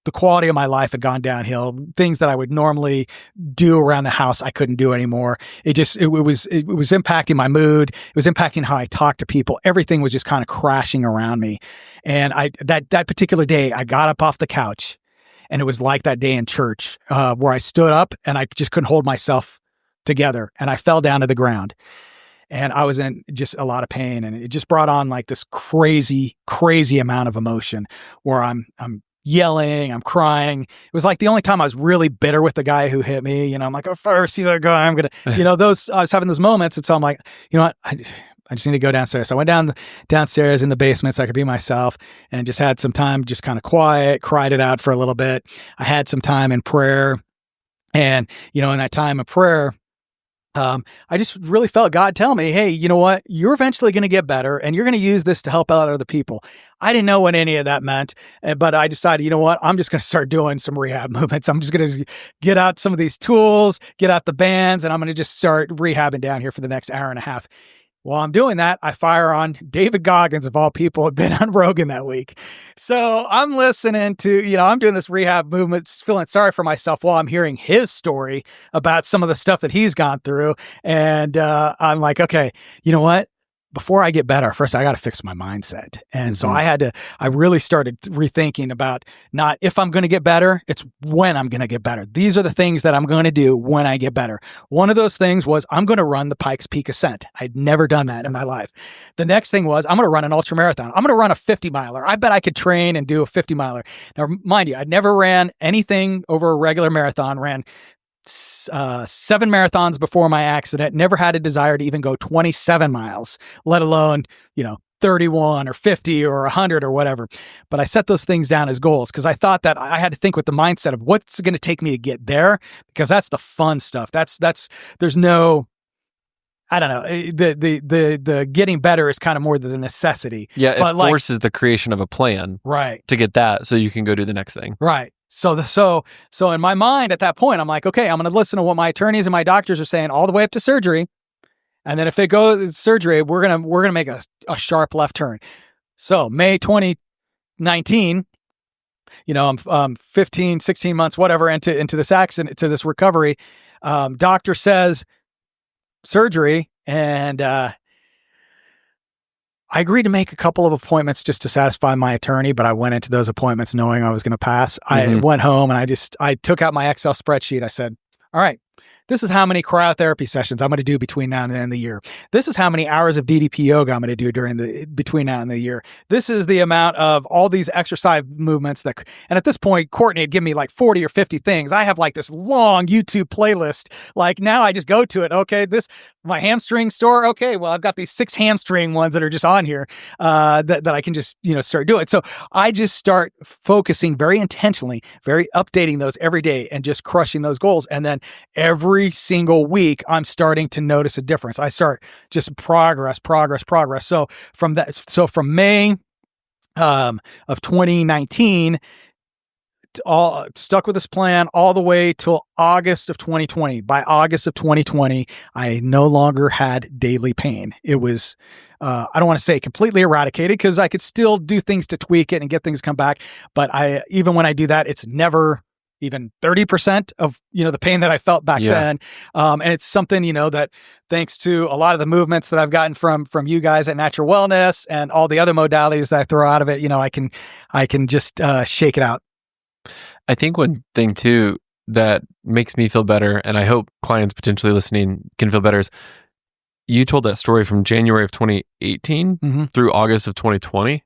the quality of my life had gone downhill. Things that I would normally do around the house, I couldn't do anymore. It was impacting my mood. It was impacting how I talked to people. Everything was just kind of crashing around me. And that particular day, I got up off the couch and it was like that day in church, where I stood up and I just couldn't hold myself together and I fell down to the ground. And I was in just a lot of pain and it just brought on like this crazy, crazy amount of emotion where I'm yelling, I'm crying. It was like the only time I was really bitter with the guy who hit me. I'm like, if I ever see that guy, I'm going to, I was having those moments. And so I'm like, you know what? I just need to go downstairs. So I went downstairs in the basement so I could be myself and just had some time, just kind of quiet, cried it out for a little bit. I had some time in prayer. And, in that time of prayer, I just really felt God tell me, hey, you know what? You're eventually going to get better and you're going to use this to help out other people. I didn't know what any of that meant, but I decided, you know what? I'm just going to start doing some rehab movements. I'm just going to get out some of these tools, get out the bands, and I'm going to just start rehabbing down here for the next hour and a half. While I'm doing that, I fire on David Goggins, of all people, had been on Rogan that week. So I'm listening to, I'm doing this rehab movement, feeling sorry for myself while I'm hearing his story about some of the stuff that he's gone through. And I'm like, okay, you know what? Before I get better, first I got to fix my mindset. And so I really started rethinking about not if I'm going to get better, it's when I'm going to get better. These are the things that I'm going to do when I get better. One of those things was I'm going to run the Pikes Peak Ascent. I'd never done that in my life. The next thing was I'm going to run an ultra marathon. I'm going to run a 50 miler. I bet I could train and do a 50 miler. Now, mind you, I'd never ran anything over a regular marathon, ran 7 marathons before my accident, never had a desire to even go 27 miles, let alone, 31 or 50 or 100 or whatever. But I set those things down as goals because I thought that I had to think with the mindset of what's going to take me to get there, because that's the fun stuff. There's no, I don't know, the getting better is kind of more the necessity. Yeah, it forces the creation of a plan, right, to get that so you can go do the next thing. Right. So in my mind at that point, I'm like, okay, I'm going to listen to what my attorneys and my doctors are saying all the way up to surgery. And then if they go to surgery, we're going to make a sharp left turn. So May 2019, I'm 15, 16 months, whatever, into this accident, to this recovery. Doctor says surgery. And, I agreed to make a couple of appointments just to satisfy my attorney, but I went into those appointments knowing I was going to pass. I went home and I took out my Excel spreadsheet. I said, all right, This is how many cryotherapy sessions I'm going to do between now and the end of the year. This is how many hours of DDP yoga I'm going to do between now and the year. This is the amount of all these exercise movements and at this point, Courtney had given me like 40 or 50 things. I have like this long YouTube playlist. Like now I just go to it. Okay, my hamstring store. Okay, well, I've got these 6 hamstring ones that are just on here that I can just, start doing. So I just start focusing very intentionally, very updating those every day and just crushing those goals. And then every single week, I'm starting to notice a difference. I start just progress. So from May of 2019, all stuck with this plan all the way till August of 2020. By August of 2020, I no longer had daily pain. It was, I don't want to say completely eradicated because I could still do things to tweak it and get things to come back. But even when I do that, it's never even 30% of, the pain that I felt back then. And it's something, that thanks to a lot of the movements that I've gotten from you guys at Natural Wellness and all the other modalities that I throw out of it, I can just shake it out. I think one thing too that makes me feel better, and I hope clients potentially listening can feel better, is you told that story from January of 2018 through August of 2020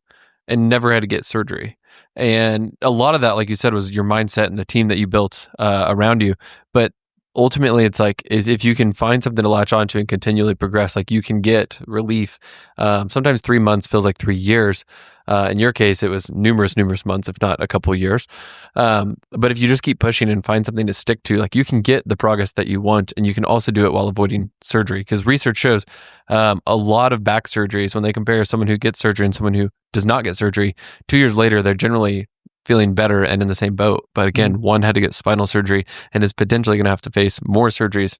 and never had to get surgery. And a lot of that, like you said, was your mindset and the team that you built around you. But ultimately, it's like, is if you can find something to latch onto and continually progress, like you can get relief. Sometimes 3 months feels like 3 years. In your case, it was numerous months, if not a couple of years. But if you just keep pushing and find something to stick to, like you can get the progress that you want, and you can also do it while avoiding surgery. Because research shows a lot of back surgeries, when they compare someone who gets surgery and someone who does not get surgery, 2 years later, they're generally feeling better and in the same boat. But again, one had to get spinal surgery and is potentially going to have to face more surgeries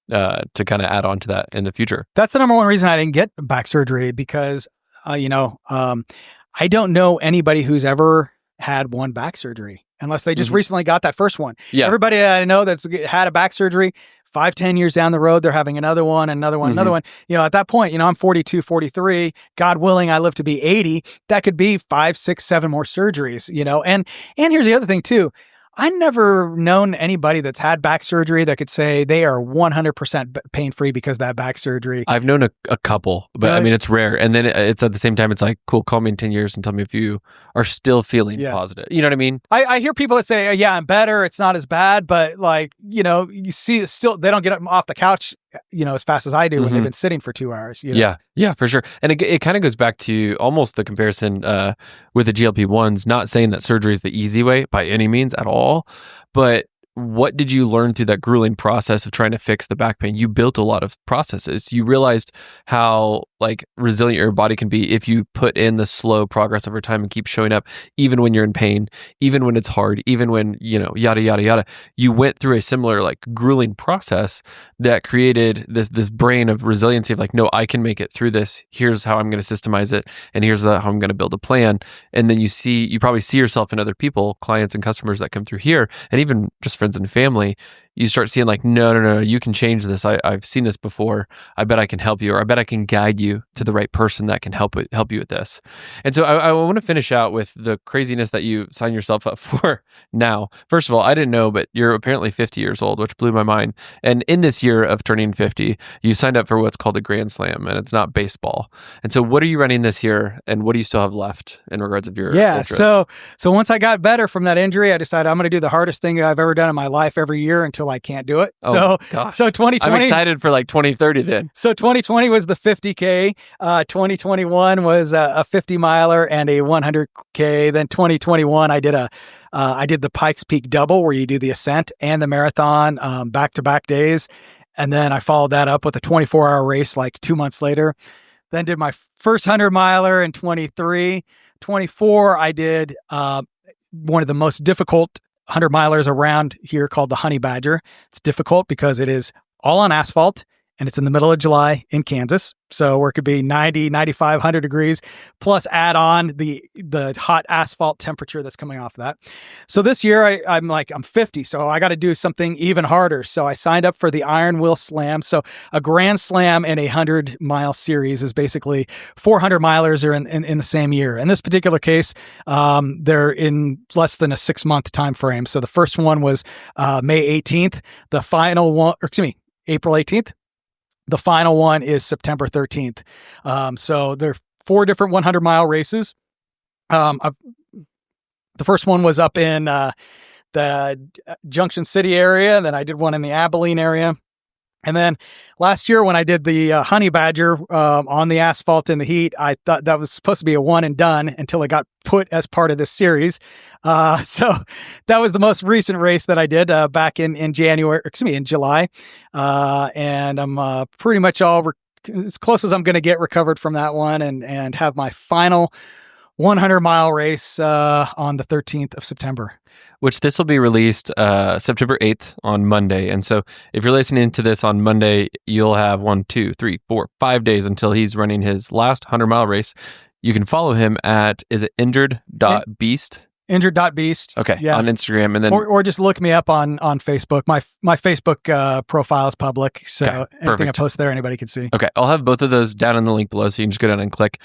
to kind of add on to that in the future. That's the number one reason I didn't get back surgery, because, I don't know anybody who's ever had one back surgery unless they just recently got that first one. Yeah. Everybody I know that's had a back surgery, 5-10 years down the road, they're having another one. At that point, I'm 42, 43, God willing, I live to be 80. That could be 5, 6, 7 more surgeries, and here's the other thing too. I never known anybody that's had back surgery that could say they are 100% pain-free because of that back surgery. I've known a couple, but I mean, it's rare. And then it's at the same time, it's like, cool, call me in 10 years and tell me if you are still feeling positive. You know what I mean? I hear people that say, yeah, I'm better. It's not as bad, but you see still, they don't get up off the couch, as fast as I do when they've been sitting for 2 hours. Yeah, for sure. And it kind of goes back to almost the comparison with the GLP-1s, not saying that surgery is the easy way by any means at all, but what did you learn through that grueling process of trying to fix the back pain? You built a lot of processes. You realized how resilient your body can be if you put in the slow progress over time and keep showing up, even when you're in pain, even when it's hard, even when, yada, yada, yada. You went through a similar grueling process that created this brain of resiliency of no, I can make it through this. Here's how I'm going to systemize it. And here's how I'm going to build a plan. And then you probably see yourself in other people, clients and customers that come through here, and even just friends and family. You start seeing no, you can change this. I've seen this before. I bet I can help you, or I bet I can guide you to the right person that can help you with this. And so I want to finish out with the craziness that you sign yourself up for now. First of all, I didn't know, but you're apparently 50 years old, which blew my mind. And in this year of turning 50, you signed up for what's called a Grand Slam, and it's not baseball. And so what are you running this year, and what do you still have left in regards of your interests? So once I got better from that injury, I decided I'm going to do the hardest thing I've ever done in my life every year until I can't do it. So 2020. I'm excited for 2030 then. So 2020 was the 50K. 2021 was a 50 miler and a 100K. Then 2021, I did the Pikes Peak double, where you do the ascent and the marathon back-to-back days. And then I followed that up with a 24-hour race 2 months later. Then did my first 100 miler in 23. 24, I did one of the most difficult 100 milers around here called the Honey Badger. It's difficult because it is all on asphalt and it's in the middle of July in Kansas. So where it could be 90, 95, 100 degrees, plus add on the hot asphalt temperature that's coming off of that. So this year I'm 50, so I got to do something even harder. So I signed up for the Iron Will Slam. So a Grand Slam and a 100-mile series is basically 400 milers are in the same year. In this particular case, they're in less than a 6-month time frame. So the first one was May 18th. The final one, April 18th. The final one is September 13th. So there are 4 different 100-mile races. The first one was up in the Junction City area. Then I did one in the Abilene area. And then last year when I did the Honey Badger on the asphalt in the heat, I thought that was supposed to be a one and done until it got put as part of this series. So that was the most recent race that I did back in July. And I'm pretty much as close as I'm going to get recovered from that one and have my final 100-mile race on the 13th of September. Which this will be released September 8th on Monday. And so if you're listening to this on Monday, you'll have 5 days until he's running his last 100-mile race. You can follow him at, is it injured.beast? Injured.beast. Okay, yeah. On Instagram. And then or just look me up on Facebook. My Facebook profile is public, so anything perfect. I post there, anybody can see. Okay, I'll have both of those down in the link below, so you can just go down and click.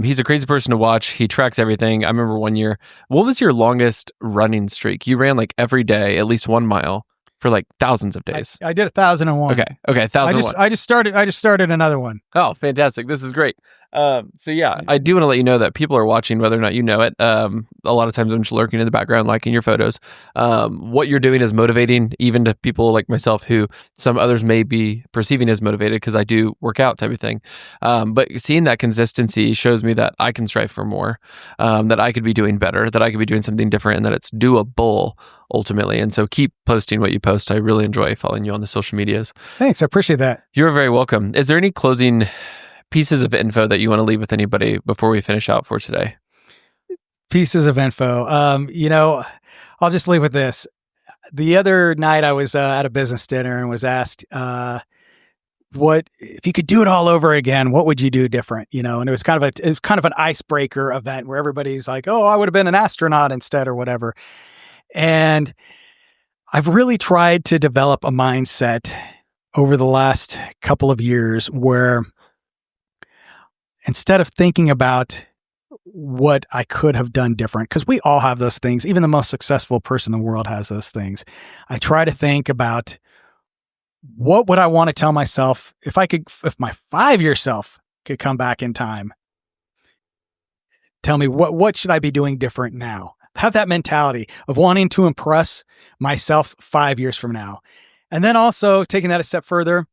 He's a crazy person to watch. He tracks everything. I remember one year, what was your longest running streak? You ran every day, at least 1 mile for thousands of days. I did 1,001. Okay, 1,001. I just started another one. Oh, fantastic. This is great. So yeah, I do want to let you know that people are watching, whether or not you know it. A lot of times I'm just lurking in the background, liking your photos. What you're doing is motivating, even to people like myself, who some others may be perceiving as motivated because I do work out type of thing. But seeing that consistency shows me that I can strive for more, that I could be doing better, that I could be doing something different, and that it's doable ultimately. And so keep posting what you post. I really enjoy following you on the social medias. Thanks. I appreciate that. You're very welcome. Is there any closing pieces of info that you want to leave with anybody before we finish out for today? Pieces of info. I'll just leave with this. The other night I was at a business dinner and was asked, what if you could do it all over again, what would you do different? And it was kind of an icebreaker event where everybody's like, oh, I would have been an astronaut instead or whatever. And I've really tried to develop a mindset over the last couple of years where instead of thinking about what I could have done different, because we all have those things, even the most successful person in the world has those things. I try to think about what would I want to tell myself if my 5-year self could come back in time. Tell me what should I be doing different now? Have that mentality of wanting to impress myself 5 years from now. And then also taking that a step further,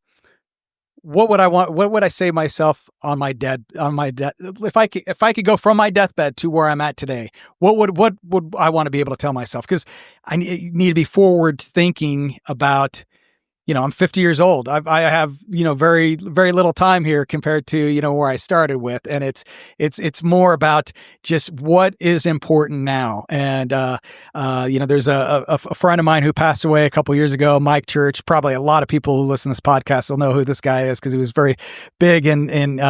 what would I say to myself on my death, if I could go from my deathbed to where I'm at today, what would I want to be able to tell myself? Because I need to be forward thinking about, I'm 50 years old. I have, very, very little time here compared to, where I started with. And it's more about just what is important now. And, there's a friend of mine who passed away a couple years ago, Mike Church. Probably a lot of people who listen to this podcast will know who this guy is because he was very big in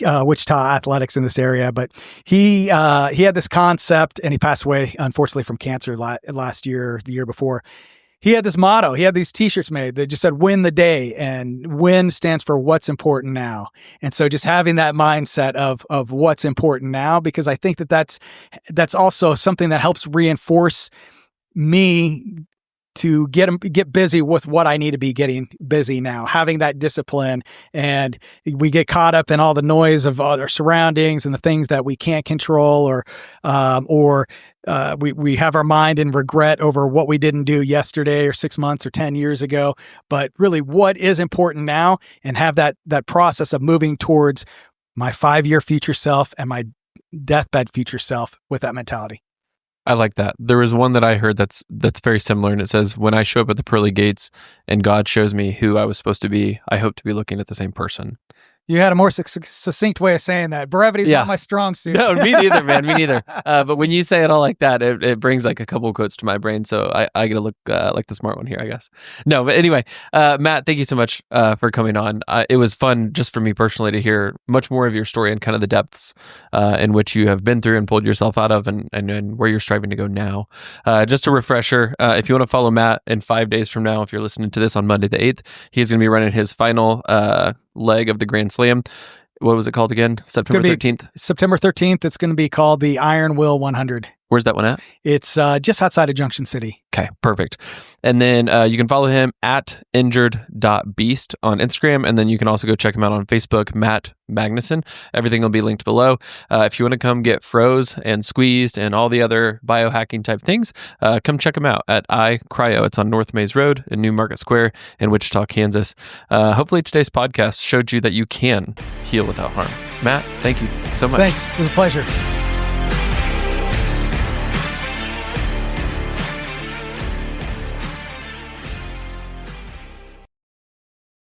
Wichita athletics in this area. But he had this concept and he passed away, unfortunately, from cancer last year, the year before. He had this motto. He had these T-shirts made that just said "Win the day," and "Win" stands for what's important now. And so, just having that mindset of what's important now, because I think that's also something that helps reinforce me to get busy with what I need to be getting busy now, having that discipline. And we get caught up in all the noise of other surroundings and the things that we can't control, or we have our mind in regret over what we didn't do yesterday or 6 months or 10 years ago. But really what is important now, and have that process of moving towards my 5-year future self and my deathbed future self with that mentality. I like that. There was one that I heard that's very similar, and it says, when I show up at the pearly gates and God shows me who I was supposed to be, I hope to be looking at the same person. You had a more succinct way of saying that. Brevity is not my strong suit. No, me neither, man. Me neither. But when you say it all like that, it brings like a couple of quotes to my brain. So I get to look like the smart one here, I guess. No, but anyway, Matt, thank you so much for coming on. It was fun just for me personally to hear much more of your story and kind of the depths in which you have been through and pulled yourself out of and where you're striving to go now. Just a refresher, if you want to follow Matt in 5 days from now, if you're listening to this on Monday the 8th, he's going to be running his final leg of the Grand Slam. What was it called again? September 13th? September 13th. It's going to be called the Iron Will 100. Where's that one at? It's just outside of Junction City. Okay, perfect. And then you can follow him at injured.beast on Instagram. And then you can also go check him out on Facebook, Matt Magnuson. Everything will be linked below. If you want to come get froze and squeezed and all the other biohacking type things, come check him out at iCRYO. It's on North Maze Road in New Market Square in Wichita, Kansas. Hopefully today's podcast showed you that you can heal without harm. Matt, thank you so much. Thanks. It was a pleasure.